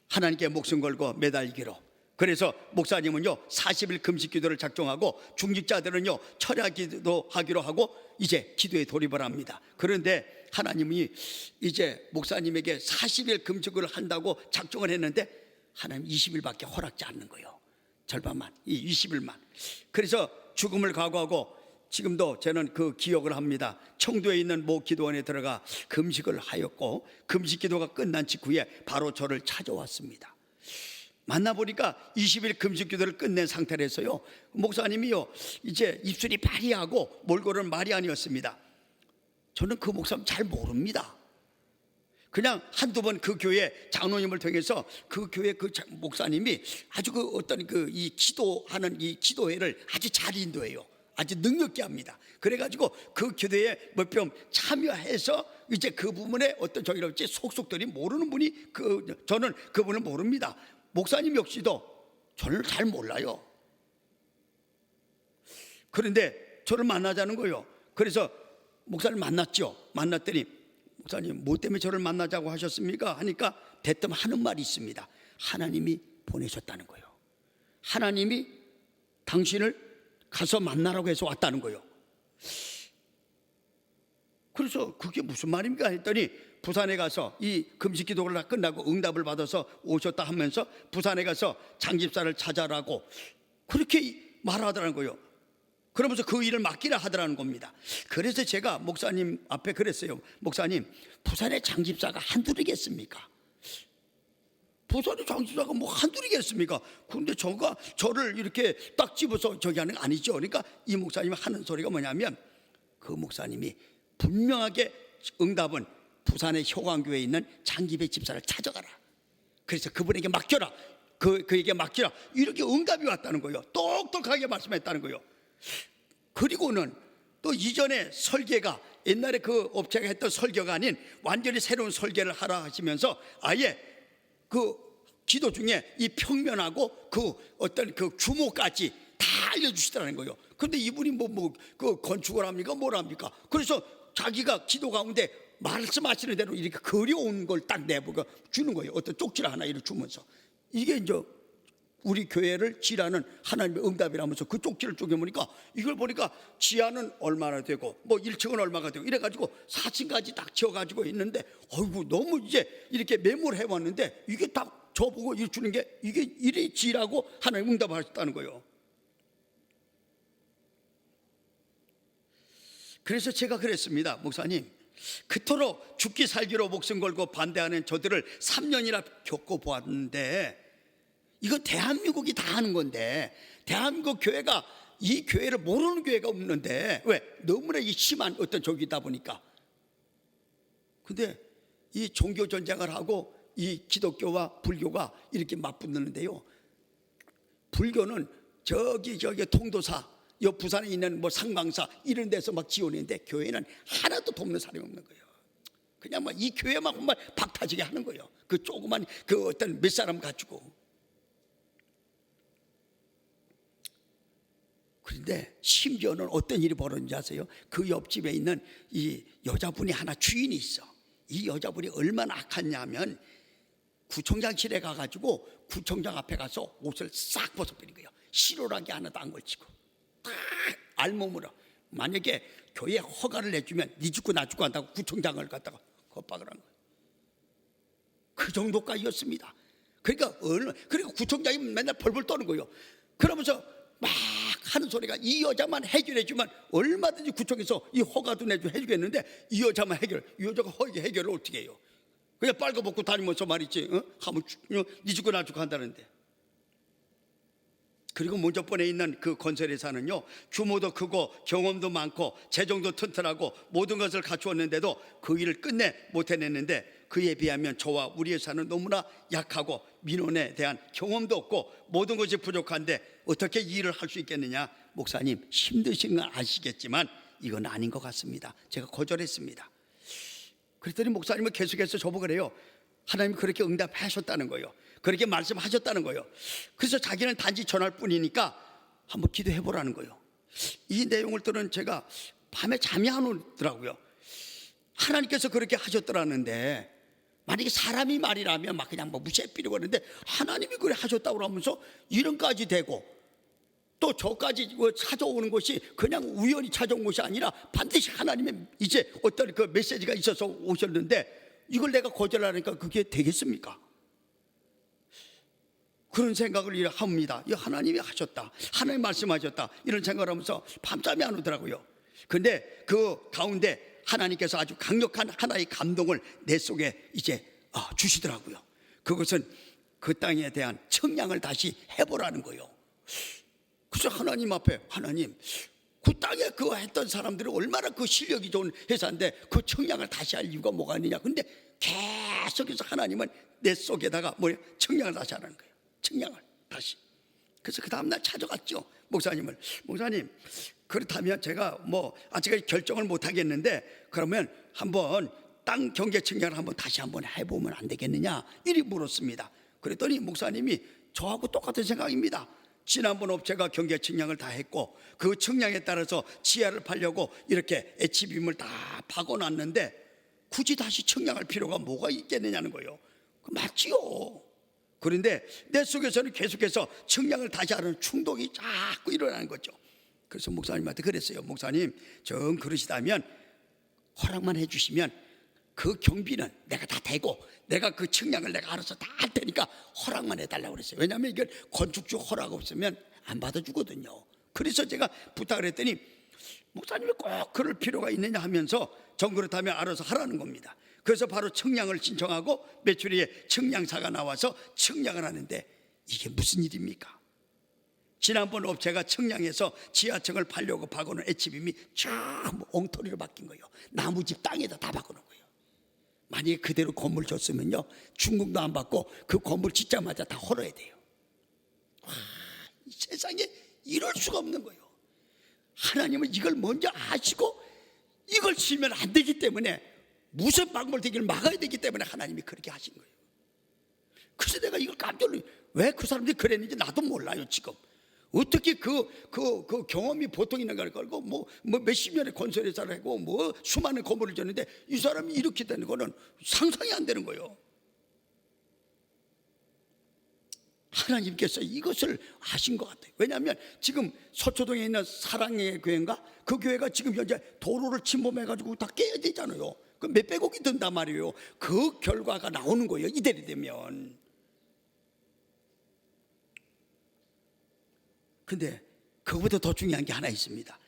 [SPEAKER 1] 하나님께 목숨 걸고 매달리기로. 그래서 목사님은요 40일 금식 기도를 작정하고 중직자들은요 철야 기도하기로 하고 이제 기도에 돌입을 합니다. 그런데 하나님이 이제 목사님에게 40일 금식을 한다고 작정을 했는데 하나님 20일밖에 허락지 않는 거예요. 절반만, 이 20일만. 그래서 죽음을 각오하고 지금도 저는 그 기억을 합니다. 청도에 있는 모 기도원에 들어가 금식을 하였고 금식 기도가 끝난 직후에 바로 저를 찾아왔습니다. 만나보니까 20일 금식 기도를 끝낸 상태라서요 목사님이요 이제 입술이 파리하고 몰골은 말이 아니었습니다. 저는 그 목사님 잘 모릅니다. 그냥 한두 번 그 교회 장로님을 통해서 그 교회 그 목사님이 아주 그 어떤 그 이 기도하는 이 기도회를 아주 잘 인도해요. 아주 능력있게 합니다. 그래가지고 그 기도에 몇 번 참여해서 이제 그 부분에 어떤 저기랄지 속속들이 모르는 분이 저는 그분을 모릅니다. 목사님 역시도 저를 잘 몰라요. 그런데 저를 만나자는 거예요. 그래서 목사님 만났죠. 만났더니 목사님 뭐 때문에 저를 만나자고 하셨습니까? 하니까 대뜸 하는 말이 있습니다. 하나님이 보내셨다는 거예요. 하나님이 당신을 가서 만나라고 해서 왔다는 거예요. 그래서 그게 무슨 말입니까? 했더니 부산에 가서 이 금식 기도를 다 끝나고 응답을 받아서 오셨다 하면서 부산에 가서 장집사를 찾아라고 그렇게 말하더라는 거예요. 그러면서 그 일을 맡기라 하더라는 겁니다. 그래서 제가 목사님 앞에 그랬어요. 목사님, 부산의 장집사가 한둘이겠습니까? 부산의 장집사가 뭐 한둘이겠습니까? 그런데 저를 이렇게 딱 집어서 저기 하는 거 아니죠. 그러니까 이 목사님이 하는 소리가 뭐냐면 그 목사님이 분명하게 응답은 부산의 효광교회에 있는 장기배 집사를 찾아가라. 그래서 그분에게 맡겨라. 그에게 맡기라. 이렇게 응답이 왔다는 거예요. 똑똑하게 말씀했다는 거예요. 그리고는 또 이전에 설계가 옛날에 그 업체가 했던 설계가 아닌 완전히 새로운 설계를 하라 하시면서 아예 그 기도 중에 이 평면하고 그 어떤 그 규모까지 다 알려주시더라는 거예요. 그런데 이분이 그 건축을 합니까? 뭘 합니까? 그래서 자기가 기도 가운데 말씀하시는 대로 이렇게 그려온 걸 딱 내보고 주는 거예요. 어떤 쪽지를 하나 이렇게 주면서 이게 이제 우리 교회를 지라는 하나님의 응답이라면서 그 쪽지를 쪼개보니까 이걸 보니까 지하는 얼마나 되고 뭐 1층은 얼마가 되고 이래가지고 4층까지 딱 지어가지고 있는데 어이구 너무 이제 이렇게 메모를 해왔는데 이게 딱 저보고 일 주는 게 이게 이래 지라고 하나님 응답하셨다는 거예요. 그래서 제가 그랬습니다. 목사님, 그토록 죽기 살기로 목숨 걸고 반대하는 저들을 3년이나 겪어보았는데 이거 대한민국이 다 하는 건데 대한민국 교회가 이 교회를 모르는 교회가 없는데 왜? 너무나 이 심한 어떤 적이다 보니까. 근데 이 종교 전쟁을 하고 이 기독교와 불교가 이렇게 맞붙는데요. 불교는 저기 통도사, 여 부산에 있는 뭐 상방사 이런 데서 막 지원했는데 교회는 하나도 돕는 사람이 없는 거예요. 그냥 막 이 교회만 정말 박타지게 하는 거예요. 그 조그만 그 어떤 몇 사람 가지고. 그런데 심지어는 어떤 일이 벌어진지 아세요? 그 옆집에 있는 이 여자분이 하나 주인이 있어. 이 여자분이 얼마나 악하냐면 구청장실에 가가지고 구청장 앞에 가서 옷을 싹 벗어버린 거예요. 실오라기 하나도 안 걸치고 딱 알몸으로. 만약에 교회 허가를 내주면 네 죽고 나 죽고 한다고 구청장을 갖다가 겁박을 한 거예요. 그 정도까지였습니다. 그러니까 그리고 구청장이 맨날 벌벌 떠는 거예요. 그러면서 막 하는 소리가 이 여자만 해결해주면 얼마든지 구청에서 이 허가도 해주겠는데 이 여자만 이 여자가 해결을 어떻게 해요? 그냥 빨가벗고 다니면서 말이지 하면 니 죽고 나 죽고 한다는데. 그리고 문적번에 있는 그 건설회사는요 규모도 크고 경험도 많고 재정도 튼튼하고 모든 것을 갖추었는데도 그 일을 끝내 못 해냈는데 그에 비하면 저와 우리 회사는 너무나 약하고 민원에 대한 경험도 없고 모든 것이 부족한데 어떻게 이 일을 할 수 있겠느냐. 목사님 힘드신 건 아시겠지만 이건 아닌 것 같습니다. 제가 거절했습니다. 그랬더니 목사님은 계속해서 저보고 그래요. 하나님이 그렇게 응답하셨다는 거예요. 그렇게 말씀하셨다는 거예요. 그래서 자기는 단지 전할 뿐이니까 한번 기도해보라는 거예요. 이 내용을 들은 제가 밤에 잠이 안 오더라고요. 하나님께서 그렇게 하셨더라는데 만약에 사람이 말이라면 막 그냥 뭐 무시해버리고 그러는데 하나님이 그래 하셨다고 하면서 이런까지 되고 또 저까지 찾아오는 것이 그냥 우연히 찾아온 것이 아니라 반드시 하나님의 이제 어떤 그 메시지가 있어서 오셨는데 이걸 내가 거절하니까 그게 되겠습니까? 그런 생각을 합니다. 이 하나님이 하셨다, 하나님 말씀하셨다, 이런 생각을 하면서 밤잠이 안 오더라고요. 근데 그 가운데 하나님께서 아주 강력한 하나의 감동을 내 속에 이제 주시더라고요. 그것은 그 땅에 대한 청량을 다시 해보라는 거예요. 그래서 하나님 앞에, 하나님 그 땅에 그 했던 사람들이 얼마나 그 실력이 좋은 회사인데 그 청량을 다시 할 이유가 뭐가 있느냐. 근데 계속해서 하나님은 내 속에다가 청량을 다시 하라는 거예요. 청량을 다시. 그래서 그 다음날 찾아갔죠, 목사님을. 목사님, 그렇다면 제가 아직까지 결정을 못 하겠는데 그러면 한번 땅 경계 청량을 한번 다시 한번 해보면 안 되겠느냐, 이리 물었습니다. 그랬더니 목사님이 저하고 똑같은 생각입니다. 지난번 업체가 경계 청량을 다 했고 그 청량에 따라서 지하를 팔려고 이렇게 HBM을 다 박아놨는데 굳이 다시 청량할 필요가 뭐가 있겠느냐는 거예요. 맞지요. 그런데 내 속에서는 계속해서 청량을 다시 하는 충동이 자꾸 일어나는 거죠. 그래서 목사님한테 그랬어요. 목사님, 정 그러시다면 허락만 해주시면 그 경비는 내가 다 대고 내가 그 청량을 내가 알아서 다 할 테니까 허락만 해달라고 그랬어요. 왜냐하면 이게 건축주 허락 없으면 안 받아주거든요. 그래서 제가 부탁을 했더니 목사님이 꼭 그럴 필요가 있느냐 하면서 정 그렇다면 알아서 하라는 겁니다. 그래서 바로 청량을 신청하고 며칠 후에 청량사가 나와서 청량을 하는데 이게 무슨 일입니까? 지난번 업체가 청량해서 지하층을 팔려고 박아놓은 HBM이 전부 엉터리로 바뀐 거예요. 나무집 땅에다 다 박아놓은 거예요. 만약에 그대로 건물 줬으면요, 중국도 안 받고 그 건물 짓자마자 다 헐어야 돼요. 이 세상에 이럴 수가 없는 거예요. 하나님은 이걸 먼저 아시고 이걸 치면 안 되기 때문에 무슨 방법을 되기를 막아야 되기 때문에 하나님이 그렇게 하신 거예요. 그래서 내가 이걸 깜짝 놀랐어요. 왜 그 사람들이 그랬는지 나도 몰라요. 지금 어떻게 그 경험이 보통 있는 걸 걸고 몇십 년의 건설회사를 하고 수많은 건물을 졌는데 이 사람이 이렇게 되는 거는 상상이 안 되는 거예요. 하나님께서 이것을 하신 것 같아요. 왜냐하면 지금 서초동에 있는 사랑의 교회인가, 그 교회가 지금 현재 도로를 침범해가지고 다 깨야 되잖아요. 그 몇백억이 든단 말이에요. 그 결과가 나오는 거예요, 이대로 되면. 근데 그거보다 더 중요한 게 하나 있습니다.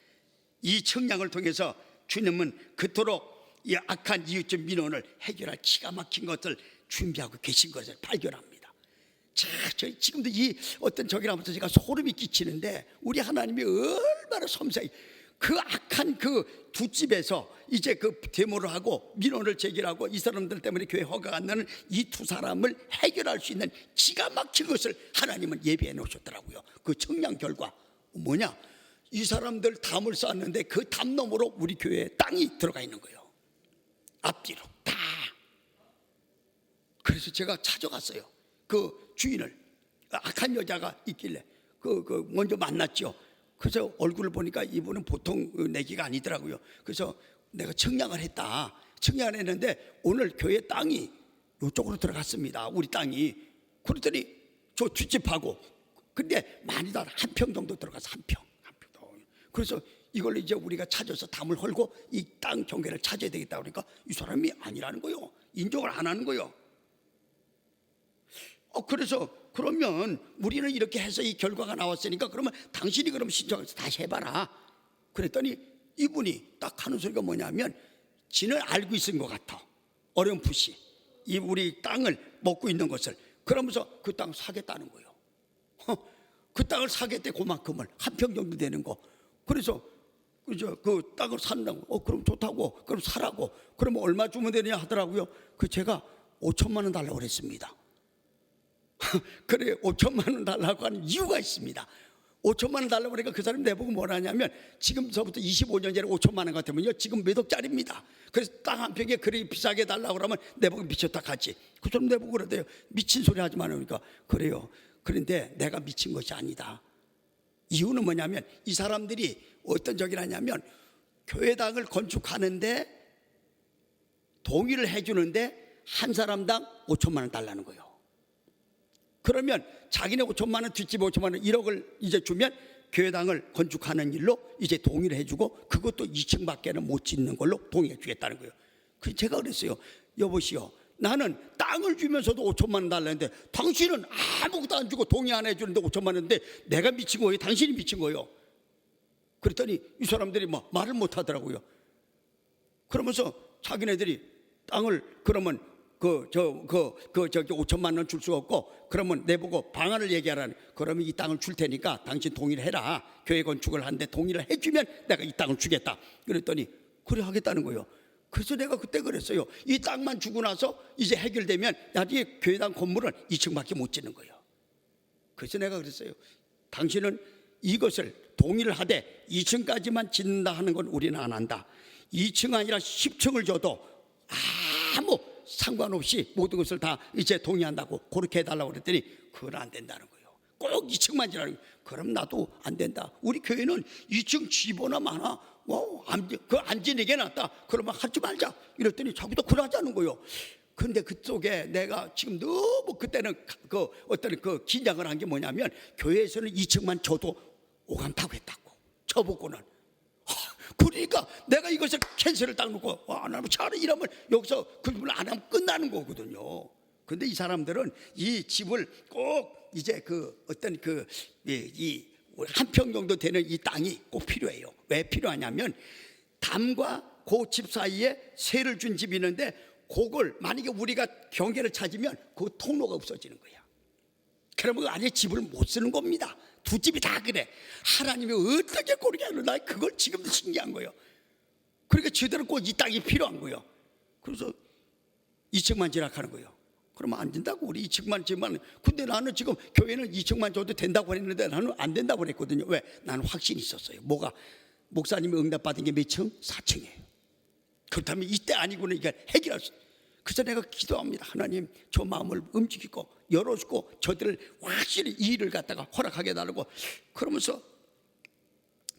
[SPEAKER 1] 이 청량을 통해서 주님은 그토록 이 악한 이웃집 민원을 해결할 기가 막힌 것을 준비하고 계신 것을 발견합니다. 자, 저희 지금도 이 어떤 저기라면서 제가 소름이 끼치는데 우리 하나님이 얼마나 섬세히 그 악한 그 두 집에서 이제 그 데모를 하고 민원을 제기하고 이 사람들 때문에 교회 허가가 안 나는 이 두 사람을 해결할 수 있는 기가 막힌 것을 하나님은 예비해 놓으셨더라고요. 그 청량 결과 뭐냐, 이 사람들 담을 쌓았는데 그 담 너머로 우리 교회에 땅이 들어가 있는 거예요. 앞뒤로 다. 그래서 제가 찾아갔어요. 그 주인을, 악한 여자가 있길래 먼저 만났죠. 그래서 얼굴을 보니까 이분은 보통 내기가 아니더라고요. 그래서 내가 청량을 했다. 청량을 했는데 오늘 교회 땅이 이쪽으로 들어갔습니다. 우리 땅이. 그랬더니 저 뒷집하고, 근데 많이 다 한 평 정도 들어가서 한 평. 그래서 이걸 이제 우리가 찾아서 담을 헐고 이 땅 경계를 찾아야 되겠다 그러니까 이 사람이 아니라는 거예요. 인정을 안 하는 거예요. 그래서 그러면 우리는 이렇게 해서 이 결과가 나왔으니까 그러면 당신이 그럼 신청해서 다시 해봐라. 그랬더니 이분이 딱 하는 소리가 뭐냐면 지는 알고 있은 것 같아, 어렴풋이 이 우리 땅을 먹고 있는 것을. 그러면서 그 땅 사겠다는 거예요. 그 땅을 사겠대. 그만큼을 한 평 정도 되는 거. 그래서 그 땅을 산다고. 그럼 좋다고. 그럼 사라고. 그러면 얼마 주면 되느냐 하더라고요. 제가 5천만 원 달라고 그랬습니다. 그래, 5천만 원 달라고 하는 이유가 있습니다. 5천만 원 달라고 그러니까 그 사람이 내보고 뭐라 하냐면 지금서부터 25년 전에 5천만 원 같으면요 지금 몇 억짜리입니다. 그래서 땅 한 평에 그리 비싸게 달라고 그러면 내보고 미쳤다 하지. 그 사람 내보고 그러대요. 미친 소리 하지 말으니까. 그래요. 그런데 내가 미친 것이 아니다. 이유는 뭐냐면 이 사람들이 어떤 적이라냐면 교회당을 건축하는데 동의를 해주는데 한 사람당 5천만 원 달라는 거예요. 그러면 자기네 5천만 원, 뒷집 5천만 원, 1억을 이제 주면 교회당을 건축하는 일로 이제 동의를 해주고, 그것도 2층밖에는 못 짓는 걸로 동의해 주겠다는 거예요. 그 제가 그랬어요. 여보시오, 나는 땅을 주면서도 5천만 원 달라는데 당신은 아무것도 안 주고 동의 안 해주는데 5천만 원인데 내가 미친 거예요? 당신이 미친 거예요? 그랬더니 이 사람들이 막 말을 못 하더라고요. 그러면서 자기네들이 땅을 그러면 저기 5천만 원 줄 수가 없고, 그러면 내보고 방안을 얘기하라는. 그러면 이 땅을 줄 테니까 당신 동의를 해라. 교회 건축을 하는데 동의를 해주면 내가 이 땅을 주겠다. 그랬더니 그래 하겠다는 거예요. 그래서 내가 그때 그랬어요. 이 땅만 주고 나서 이제 해결되면 나중에 교회당 건물은 2층밖에 못 짓는 거예요. 그래서 내가 그랬어요. 당신은 이것을 동의를 하되 2층까지만 짓는다 하는 건 우리는 안 한다. 2층 아니라 10층을 줘도 아무 상관없이 모든 것을 다 이제 동의한다고 그렇게 해달라고 그랬더니 그건 안 된다는 거예요. 꼭 2층만 지라는 거예요. 그럼 나도 안 된다. 우리 교회는 2층 집어나 많아. 안 지내게 놨다. 그러면 하지 말자. 이랬더니 자기도 그러자는 거예요. 근데 그쪽에 내가 지금 너무 그때는 어떤 긴장을 한 게 뭐냐면, 교회에서는 2층만 줘도 오감타고 했다고. 저보고는. 그러니까 내가 이것을 캔슬을 딱 놓고 안 하면 차라리 이러면 여기서 그 집을 안 하면 끝나는 거거든요. 근데 이 사람들은 이 집을 꼭 이제 이 한 평 정도 되는 이 땅이 꼭 필요해요. 왜 필요하냐면, 담과 그 집 사이에 세를 준 집이 있는데 그걸 만약에 우리가 경계를 찾으면 그 통로가 없어지는 거야. 그러면 그 안에 집을 못 쓰는 겁니다. 두 집이 다 그래. 하나님이 어떻게 그렇게 하는, 나 그걸 지금도 신기한 거예요. 그러니까 저들은 꼭 이 땅이 필요한 거예요. 그래서 2층만 지락하는 거예요. 그러면 안 된다고. 우리 2층만 지만. 근데 나는 지금 교회는 2층만 줘도 된다고 했는데 나는 안 된다고 그랬거든요. 왜? 나는 확신이 있었어요. 뭐가? 목사님이 응답받은 게 몇 층? 4층이에요. 그렇다면 이때 아니고는 이게 해결할 수. 그래서 내가 기도합니다. 하나님, 저 마음을 움직이고 열어주고 저들을 확실히 이 일을 갖다가 허락하게 해달라고. 그러면서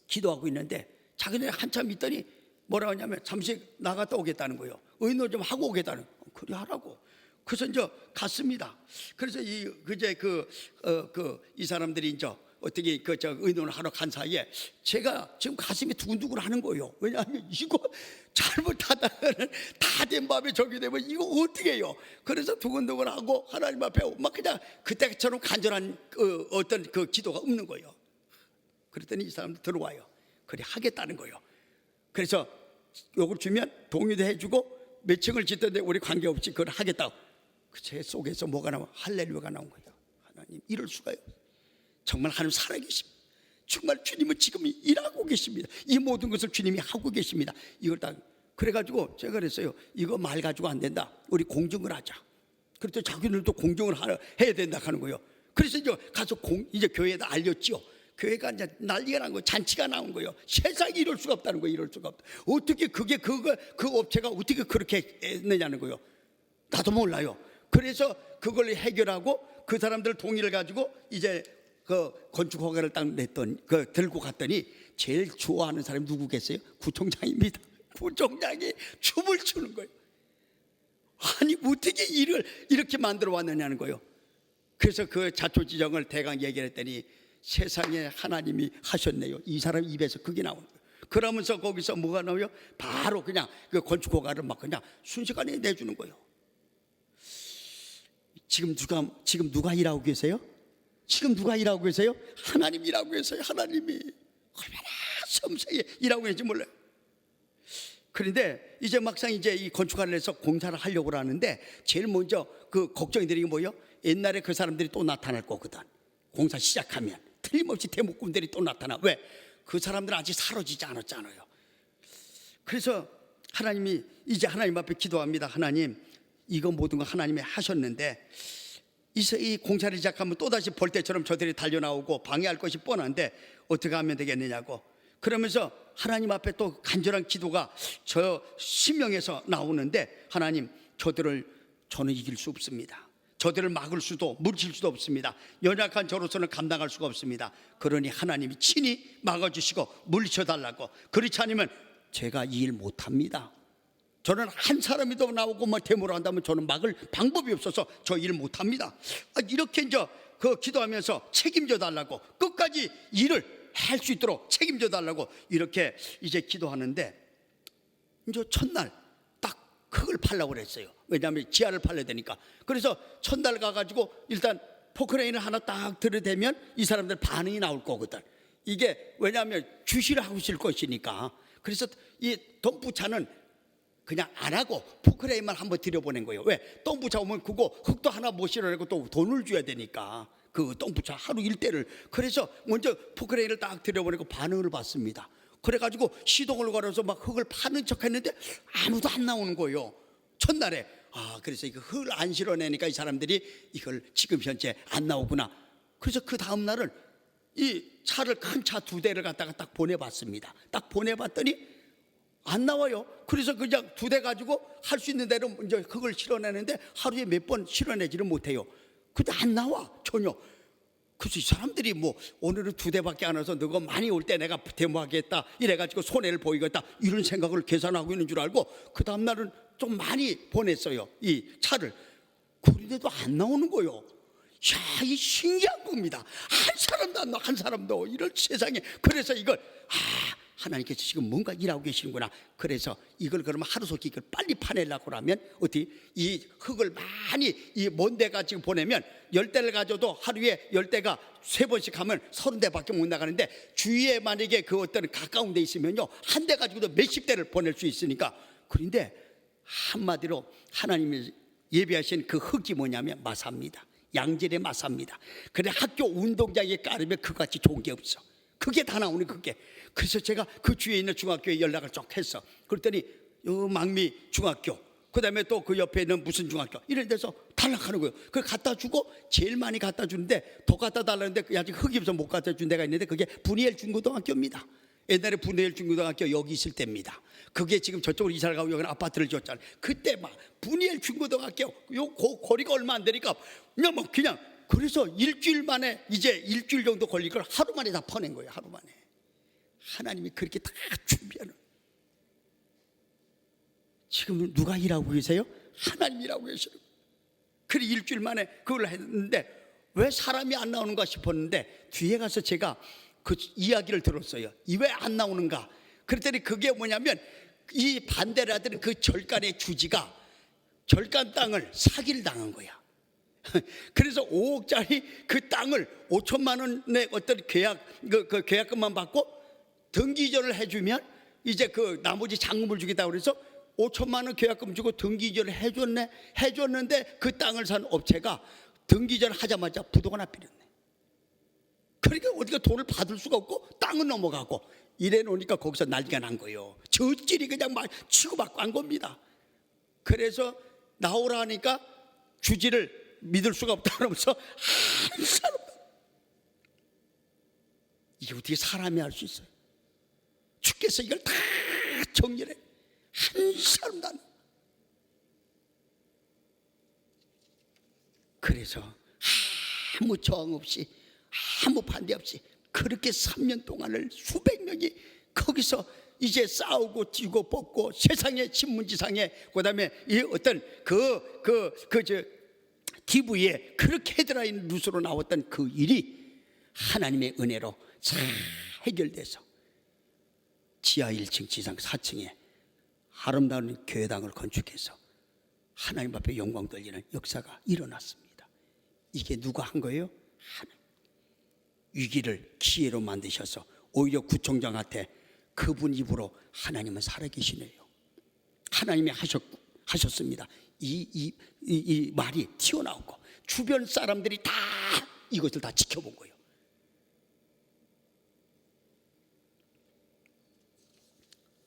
[SPEAKER 1] 기도하고 있는데 자기네 한참 있더니 뭐라고 하냐면 잠시 나갔다 오겠다는 거예요. 의논 좀 하고 오겠다는 거예요. 그래 하라고. 그래서 이제 갔습니다. 그래서 이 사람들이 이제 어떻게 의논을 하러 간 사이에 제가 지금 가슴이 두근두근 하는 거예요. 왜냐하면 이거 잘못하다가는 다 된 밤에 저기 되면 이거 어떻게 해요? 그래서 두근두근 하고 하나님 앞에 막 그냥 그때처럼 간절한 어떤 기도가 없는 거예요. 그랬더니 이 사람들 들어와요. 그래 하겠다는 거예요. 그래서 요걸 주면 동의도 해주고 몇 층을 짓던데 우리 관계없이 그걸 하겠다고. 제 속에서 뭐가 나와? 할렐루야가 나온 거예요. 하나님, 이럴 수가요? 정말 하나님 살아계십니다. 정말 주님은 지금 일하고 계십니다. 이 모든 것을 주님이 하고 계십니다. 이걸 딱 그래가지고 제가 그랬어요. 이거 말 가지고 안 된다. 우리 공정을 하자. 그랬더니 자기들도 공정을 해야 된다 하는 거예요. 그래서 이제 가서 이제 교회에다 알렸지요. 교회가 이제 난리가 난 거예요. 잔치가 나온 거예요. 세상에 이럴 수가 없다는 거예요. 이럴 수가 없다. 어떻게 그 업체가 어떻게 그렇게 했느냐는 거예요. 나도 몰라요. 그래서 그걸 해결하고 그 사람들 동의를 가지고 이제 건축 허가를 딱 냈더니 들고 갔더니 제일 좋아하는 사람이 누구겠어요? 구청장입니다. 구청장이 춤을 추는 거예요. 아니 어떻게 일을 이렇게 만들어 왔느냐는 거예요. 그래서 그 자초지정을 대강 얘기를 했더니 세상에 하나님이 하셨네요. 이 사람 입에서 그게 나오는 거예요. 그러면서 거기서 뭐가 나와요? 바로 그냥 그 건축 허가를 막 그냥 순식간에 내주는 거예요. 지금 누가 일하고 계세요? 지금 누가 일하고 계세요? 하나님 일하고 계세요. 하나님이 얼마나 섬세히 일하고 계신지 몰라요. 그런데 이제 막상 이제 이 건축가를 해서 공사를 하려고 하는데 제일 먼저 그 걱정이 되는 게 뭐예요? 옛날에 그 사람들이 또 나타날 거거든. 공사 시작하면 틀림없이 대목꾼들이 또 나타나. 왜? 그 사람들은 아직 사라지지 않았잖아요. 그래서 하나님이 이제 하나님 앞에 기도합니다. 하나님, 이거 모든 거 하나님이 하셨는데 이 공사를 시작하면 또다시 벌떼처럼 저들이 달려나오고 방해할 것이 뻔한데 어떻게 하면 되겠느냐고. 그러면서 하나님 앞에 또 간절한 기도가 저 신명에서 나오는데, 하나님, 저는 이길 수 없습니다. 저들을 막을 수도 물칠 수도 없습니다. 연약한 저로서는 감당할 수가 없습니다. 그러니 하나님이 친히 막아주시고 물리쳐달라고. 그렇지 않으면 제가 이 일 못합니다. 저는 한 사람이 더 나오고 뭐 데모를 한다면 저는 막을 방법이 없어서 저 일 못합니다. 이렇게 이제 그 기도하면서 책임져 달라고, 끝까지 일을 할 수 있도록 책임져 달라고 이렇게 이제 기도하는데, 이제 첫날 딱 흙을 팔려고 그랬어요. 왜냐하면 지하를 팔려야 되니까. 그래서 첫날 가가지고 일단 포크레인을 하나 딱 들이대면 이 사람들 반응이 나올 거거든. 이게 왜냐하면 주시를 하고 있을 것이니까. 그래서 이 덤프차는 그냥 안 하고 포크레인만 한번 들여보낸 거예요. 왜? 덤프차 오면 그거 흙도 하나 못 실어내고 또 돈을 줘야 되니까, 그 덤프차 하루 일대를. 그래서 먼저 포크레인을 딱 들여보내고 반응을 봤습니다. 그래가지고 시동을 걸어서 막 흙을 파는 척 했는데 아무도 안 나오는 거예요, 첫날에. 그래서 이거 흙을 안 실어내니까 이 사람들이 이걸 지금 현재 안 나오구나. 그래서 그 다음 날은 이 차를, 큰 차 2대를 갖다가 딱 보내봤습니다. 딱 보내봤더니 안 나와요. 그래서 그냥 2대 가지고 할 수 있는 대로 이제 흙을 실어내는데 하루에 몇 번 실어내지를 못해요. 근데 안 나와, 전혀. 그래서 이 사람들이 뭐 오늘은 2대밖에 안 와서 너가 많이 올 때 내가 데모하겠다 이래가지고 손해를 보이겠다 이런 생각을 계산하고 있는 줄 알고 그 다음날은 좀 많이 보냈어요, 이 차를. 그런데도 안 나오는 거예요. 야, 이 신기한 겁니다. 한 사람도 안 나와, 한 사람도. 이런 세상에. 그래서 이걸 하나님께서 지금 뭔가 일하고 계시는구나. 그래서 이걸 그러면 하루속히 이걸 빨리 파내려고 하면 어떻게, 이 흙을 많이 이 먼 데가 지금 보내면 10대를 가져도 하루에 10대가 3번씩 하면 30대밖에 못 나가는데, 주위에 만약에 그 어떤 가까운 데 있으면요 한 대 가지고도 몇십 대를 보낼 수 있으니까. 그런데 한마디로 하나님이 예비하신 그 흙이 뭐냐면 마사입니다. 양질의 마사입니다. 그래 학교 운동장에 깔으면 그같이 좋은 게 없어. 그게 다 나오는 그게. 그래서 제가 그 주위에 있는 중학교에 연락을 쭉 했어. 그랬더니 망미 중학교, 그 다음에 또 그 옆에 있는 무슨 중학교, 이런 데서 탈락하는 거예요. 그걸 갖다 주고 제일 많이 갖다 주는데, 더 갖다 달라는데 아직 흙이 없어서 못 갖다 준 데가 있는데, 그게 분이엘 중고등학교입니다. 옛날에 분이엘 중고등학교 여기 있을 때입니다. 그게 지금 저쪽으로 이사를 가고 여기는 아파트를 줬잖아요. 그때 막 분이엘 중고등학교 요 거리가 얼마 안 되니까 그냥 그래서 일주일 만에, 이제 일주일 정도 걸릴 걸 하루 만에 다 퍼낸 거예요, 하루 만에. 하나님이 그렇게 다 준비하는. 지금 누가 일하고 계세요? 하나님 일하고 계시는. 그래 일주일 만에 그걸 했는데 왜 사람이 안 나오는가 싶었는데, 뒤에 가서 제가 그 이야기를 들었어요. 이 왜 안 나오는가? 그랬더니 그게 뭐냐면, 이 반대를 하던 그 절간의 주지가 절간 땅을 사기를 당한 거야. 그래서 5억짜리 그 땅을 5천만 원의 어떤 그 계약금만 받고 등기 이전을 해주면 이제 그 나머지 잔금을 주겠다고 그래서 5천만 원 계약금 주고 등기 이전을 해줬는데 그 땅을 산 업체가 등기 이전 하자마자 부도가 나버렸네. 그러니까 어디가 돈을 받을 수가 없고 땅은 넘어가고 이래 놓으니까 거기서 난리가 난 거예요. 저질이 그냥 막 치고받고 한 겁니다. 그래서 나오라 하니까 주지를 믿을 수가 없다 그러면서 한 사람, 이게 어떻게 사람이 할 수 있어요? 주께서 이걸 다 정리를 해. 한 사람도 안. 그래서 아무 저항 없이, 아무 반대 없이 그렇게 3년 동안을 수백 명이 거기서 이제 싸우고 찌고 뽑고, 세상의 신문지상에, 그다음에 이 어떤 TV에 그렇게 헤드라인 뉴스로 나왔던 그 일이 하나님의 은혜로 잘 해결돼서 지하 1층, 지상 4층에 아름다운 교회당을 건축해서 하나님 앞에 영광 돌리는 역사가 일어났습니다. 이게 누가 한 거예요? 하나님. 위기를 기회로 만드셔서 오히려 구청장한테 그분 입으로 하나님은 살아계시네요. 하나님이 하셨습니다. 이 말이 튀어나오고 주변 사람들이 다 이것을 다 지켜본 거예요.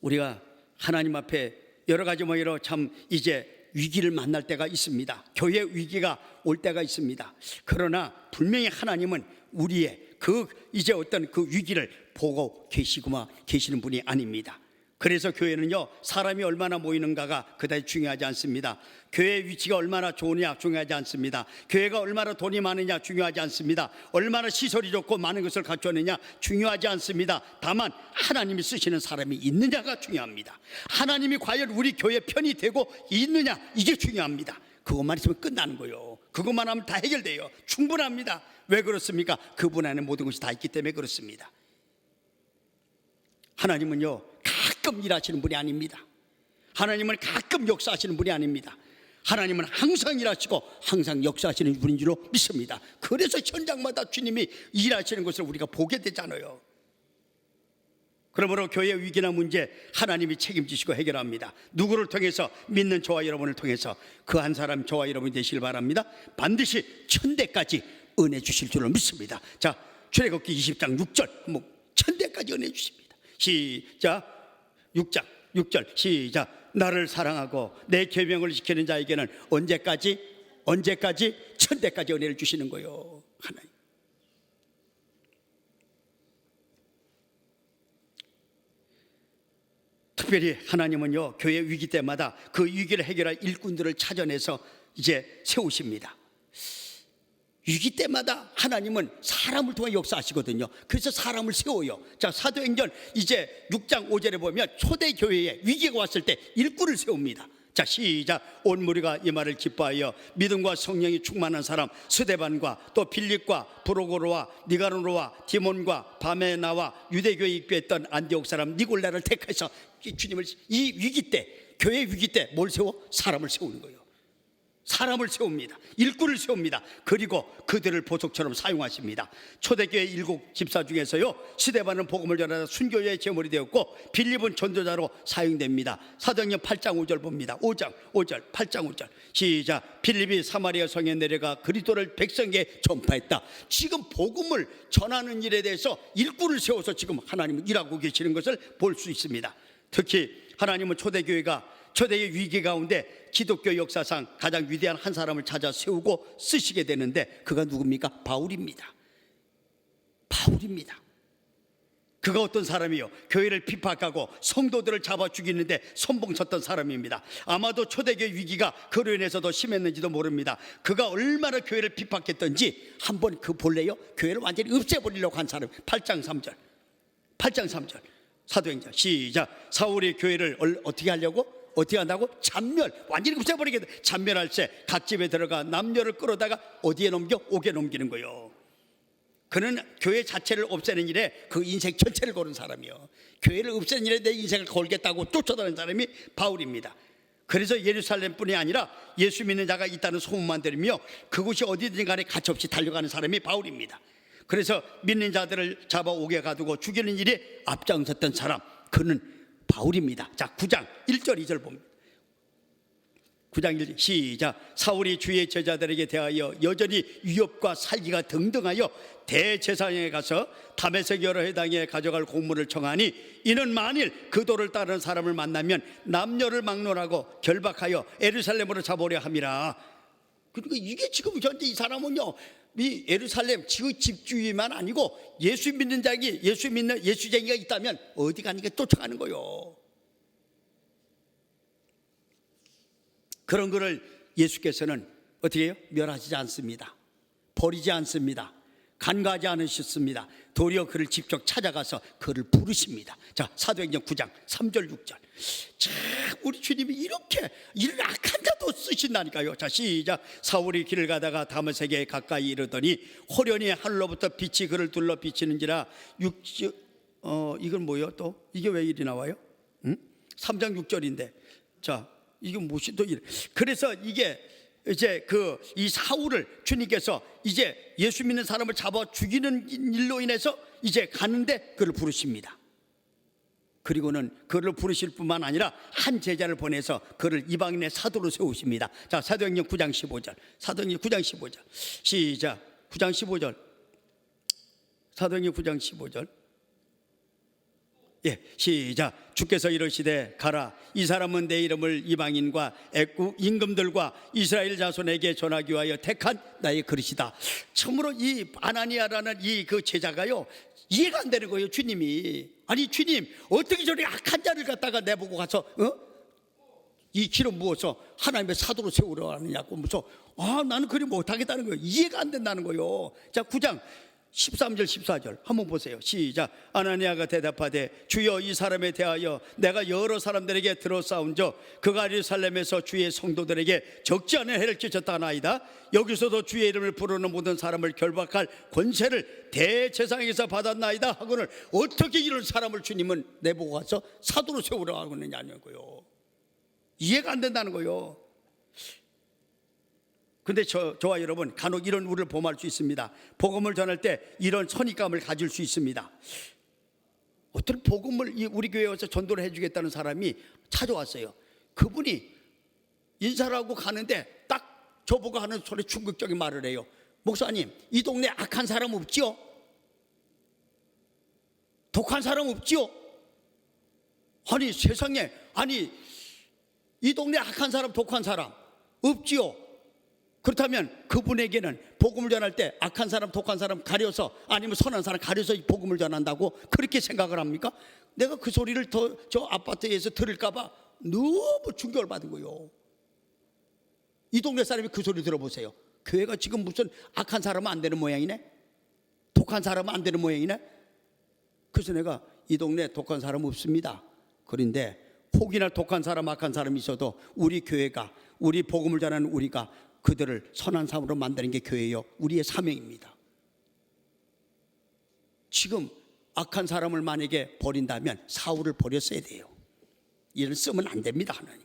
[SPEAKER 1] 우리가 하나님 앞에 여러 가지 여러 참 이제 위기를 만날 때가 있습니다. 교회 위기가 올 때가 있습니다. 그러나 분명히 하나님은 우리의 그 이제 어떤 그 위기를 보고 계시는 분이 아닙니다. 그래서 교회는요, 사람이 얼마나 모이는가가 그다지 중요하지 않습니다. 교회의 위치가 얼마나 좋으냐 중요하지 않습니다. 교회가 얼마나 돈이 많으냐 중요하지 않습니다. 얼마나 시설이 좋고 많은 것을 갖추었느냐 중요하지 않습니다. 다만 하나님이 쓰시는 사람이 있느냐가 중요합니다. 하나님이 과연 우리 교회 편이 되고 있느냐, 이게 중요합니다. 그것만 있으면 끝나는 거예요. 그것만 하면 다 해결돼요. 충분합니다. 왜 그렇습니까? 그분 안에 모든 것이 다 있기 때문에 그렇습니다. 하나님은요, 가끔 일하시는 분이 아닙니다. 하나님은 가끔 역사하시는 분이 아닙니다. 하나님은 항상 일하시고 항상 역사하시는 분인 줄로 믿습니다. 그래서 현장마다 주님이 일하시는 것을 우리가 보게 되잖아요. 그러므로 교회 위기나 문제 하나님이 책임지시고 해결합니다. 누구를 통해서? 믿는 저와 여러분을 통해서 그 한 사람 저와 여러분이 되시길 바랍니다. 반드시 천대까지 은혜 주실 줄로 믿습니다. 자, 출애굽기 20장 6절 천대까지 은혜 주십니다. 시작. 6절 시작. 나를 사랑하고 내 계명을 지키는 자에게는 언제까지 천대까지 은혜를 주시는 거예요. 하나님. 특별히 하나님은요, 교회 위기 때마다 그 위기를 해결할 일꾼들을 찾아내서 이제 세우십니다. 위기 때마다 하나님은 사람을 통해 역사하시거든요. 그래서 사람을 세워요. 자, 사도행전 이제 6장 5절에 보면 초대교회에 위기가 왔을 때 일꾼을 세웁니다. 자, 시작. 온 무리가 이 말을 기뻐하여 믿음과 성령이 충만한 사람 스데반과 또 빌립과 브로고로와 니가노로와 디몬과 바메나와 유대교에 입교했던 안디옥 사람 니골라를 택해서 주님을, 이 위기 때, 교회 위기 때 뭘 세워? 사람을 세우는 거예요. 사람을 세웁니다. 일꾼을 세웁니다. 그리고 그들을 보석처럼 사용하십니다. 초대교회 7 집사 중에서요, 스데반은 복음을 전하다 순교자의 제물이 되었고 빌립은 전도자로 사용됩니다. 사도행전 8장 5절 봅니다. 8장 5절 시작. 빌립이 사마리아 성에 내려가 그리스도를 백성에게 전파했다. 지금 복음을 전하는 일에 대해서 일꾼을 세워서 지금 하나님은 일하고 계시는 것을 볼 수 있습니다. 특히 하나님은 초대의 위기 가운데 기독교 역사상 가장 위대한 한 사람을 찾아 세우고 쓰시게 되는데 그가 누굽니까? 바울입니다. 그가 어떤 사람이요? 교회를 핍박하고 성도들을 잡아 죽이는데 선봉쳤던 사람입니다. 아마도 초대교회 위기가 그로 인해서 더 심했는지도 모릅니다. 그가 얼마나 교회를 핍박했던지 한번 그 볼래요? 교회를 완전히 없애버리려고 한 사람. 8장 3절 사도행전 시작. 사울이 교회를 어떻게 한다고? 완전히 없애버리게 돼. 잔멸할 때 갓집에 들어가 남녀를 끌어다가 어디에 넘겨? 옥에 넘기는 거예요. 그는 교회 자체를 없애는 일에 그 인생 전체를 거는 사람이요. 교회를 없애는 일에 내 인생을 걸겠다고 쫓아다니는 사람이 바울입니다. 그래서 예루살렘뿐이 아니라 예수 믿는 자가 있다는 소문만 들으며 그곳이 어디든 간에 가차없이 달려가는 사람이 바울입니다. 그래서 믿는 자들을 잡아 옥에 가두고 죽이는 일에 앞장섰던 사람, 그는 바울입니다. 자, 9장 1절 2절 봅니다. 9장 1절 시작. 사울이 주의 제자들에게 대하여 여전히 위협과 살기가 등등하여 대제사장에 가서 다메섹 여러 회당에 가져갈 공문을 청하니 이는 만일 그 도를 따르는 사람을 만나면 남녀를 막론하고 결박하여 예루살렘으로 잡으려 함이라. 그러니까 이게 지금 현재 이 사람은요, 이 예루살렘 집주위만 아니고 예수 믿는 자기, 예수 믿는 예수쟁이가 있다면 어디 가니까 쫓아가는 거요. 그런 거를 예수께서는 어떻게 해요? 멸하지 않습니다. 버리지 않습니다. 간과하지 않으셨습니다. 도리어 그를 직접 찾아가서 그를 부르십니다. 자, 사도행전 9장 3절 6절. 자, 우리 주님이 이렇게 이런 악한 자도 쓰신다니까요. 자, 시작. 사울이 길을 가다가 다메섹에 가까이 이르더니 호련히 하늘로부터 빛이 그를 둘러 비치는지라. 이건 뭐예요? 또 이게 왜 이리 나와요? 3장 6절인데. 자, 이게 무엇이 또 이래. 그래서 이게 이제 이 사울을 주님께서 이제 예수 믿는 사람을 잡아 죽이는 일로 인해서 이제 가는데 그를 부르십니다. 그리고는 그를 부르실 뿐만 아니라 한 제자를 보내서 그를 이방인의 사도로 세우십니다. 자, 사도행전 9장 15절. 사도행전 9장 15절. 시작. 9장 15절. 사도행전 9장 15절. 예, 시작. 주께서 이르시되 가라. 이 사람은 내 이름을 이방인과 애국 임금들과 이스라엘 자손에게 전하기 위하여 택한 나의 그릇이다. 참으로 이 아나니아라는 이 그 제자가요, 이해가 안 되는 거예요. 주님이, 아니 주님 어떻게 저리 악한 자를 갖다가 내보고 가서 이 기름 부어서 하나님의 사도로 세우려 하느냐고 무서. 나는 그리 못하겠다는 거예요. 이해가 안 된다는 거예요. 자, 9장 13절 14절 한번 보세요. 시작. 아나니아가 대답하되 주여, 이 사람에 대하여 내가 여러 사람들에게 들어싸운즉 그가 예루살렘에서 주의 성도들에게 적지 않은 해를 끼쳤다 하나이다. 여기서도 주의 이름을 부르는 모든 사람을 결박할 권세를 대제사장에게서 받았나이다 하고는 어떻게 이런 사람을 주님은 내보고 가서 사도로 세우려 하고 있느냐고요. 이해가 안 된다는 거예요. 근데 저와 여러분 간혹 이런 우리를 범할 수 있습니다. 복음을 전할 때 이런 선입감을 가질 수 있습니다. 어떤 복음을 우리 교회에 와서 전도를 해주겠다는 사람이 찾아왔어요. 그분이 인사를 하고 가는데 딱 저보고 하는 소리 충격적인 말을 해요. 목사님, 이 동네 악한 사람 없지요? 독한 사람 없지요? 아니 세상에, 아니 이 동네 악한 사람, 독한 사람 없지요? 그렇다면 그분에게는 복음을 전할 때 악한 사람, 독한 사람 가려서, 아니면 선한 사람 가려서 복음을 전한다고 그렇게 생각을 합니까? 내가 그 소리를 저 아파트에서 들을까 봐 너무 충격을 받은 거예요. 이 동네 사람이 그 소리 들어보세요. 교회가 지금 무슨 악한 사람은 안 되는 모양이네, 독한 사람은 안 되는 모양이네. 그래서 내가 이 동네 독한 사람 없습니다. 그런데 혹이나 독한 사람, 악한 사람이 있어도 우리 교회가, 우리 복음을 전하는 우리가 그들을 선한 사람으로 만드는 게 교회요, 우리의 사명입니다. 지금 악한 사람을 만약에 버린다면 사울을 버렸어야 돼요. 이를 쓰면 안 됩니다, 하나님.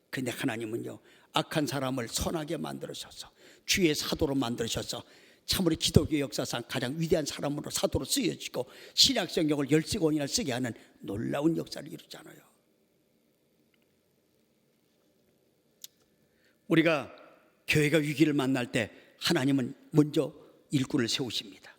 [SPEAKER 1] 근데 하나님은요, 악한 사람을 선하게 만들으셔서 주의 사도로 만들으셔서 참으로 기독교 역사상 가장 위대한 사람으로, 사도로 쓰여지고 신약 성경을 10권이나 쓰게 하는 놀라운 역사를 이루잖아요. 우리가 교회가 위기를 만날 때 하나님은 먼저 일꾼을 세우십니다.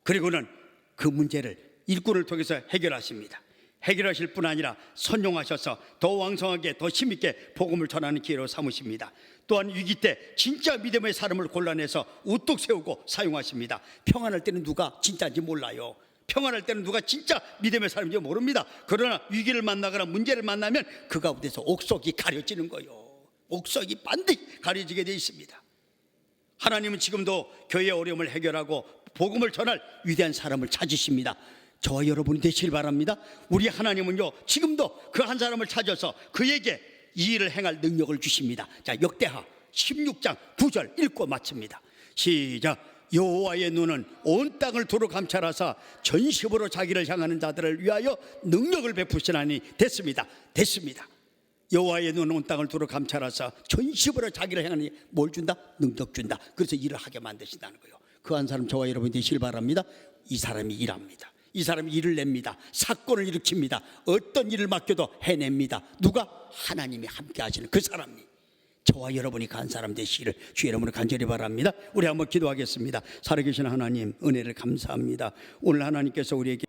[SPEAKER 1] 그리고는 그 문제를 일꾼을 통해서 해결하십니다. 해결하실 뿐 아니라 선용하셔서 더 왕성하게, 더 힘있게 복음을 전하는 기회로 삼으십니다. 또한 위기 때 진짜 믿음의 사람을 골라내서 우뚝 세우고 사용하십니다. 평안할 때는 누가 진짜인지 몰라요. 평안할 때는 누가 진짜 믿음의 사람인지 모릅니다. 그러나 위기를 만나거나 문제를 만나면 그 가운데서 옥석이 가려지는 거예요. 옥석이 반드시 가려지게 되어 있습니다. 하나님은 지금도 교회의 어려움을 해결하고 복음을 전할 위대한 사람을 찾으십니다. 저와 여러분이 되시길 바랍니다. 우리 하나님은요, 지금도 그 한 사람을 찾아서 그에게 이 일을 행할 능력을 주십니다. 자, 역대하 16장 9절 읽고 마칩니다. 시작. 여호와의 눈은 온 땅을 두루 감찰하사 전심으로 자기를 향하는 자들을 위하여 능력을 베푸시나니 됐습니다. 여호와의 눈은 온 땅을 두루 감찰하사 전심으로 자기를 향하니 뭘 준다? 능력 준다. 그래서 일을 하게 만드신다는 거예요. 그 한 사람 저와 여러분이 되시길 바랍니다. 이 사람이 일합니다. 이 사람이 일을 냅니다. 사건을 일으킵니다. 어떤 일을 맡겨도 해냅니다. 누가? 하나님이 함께 하시는 그 사람이 저와 여러분이 간 사람 되시기를 주의 이름으로 간절히 바랍니다. 우리 한번 기도하겠습니다. 살아계신 하나님, 은혜를 감사합니다. 오늘 하나님께서 우리에게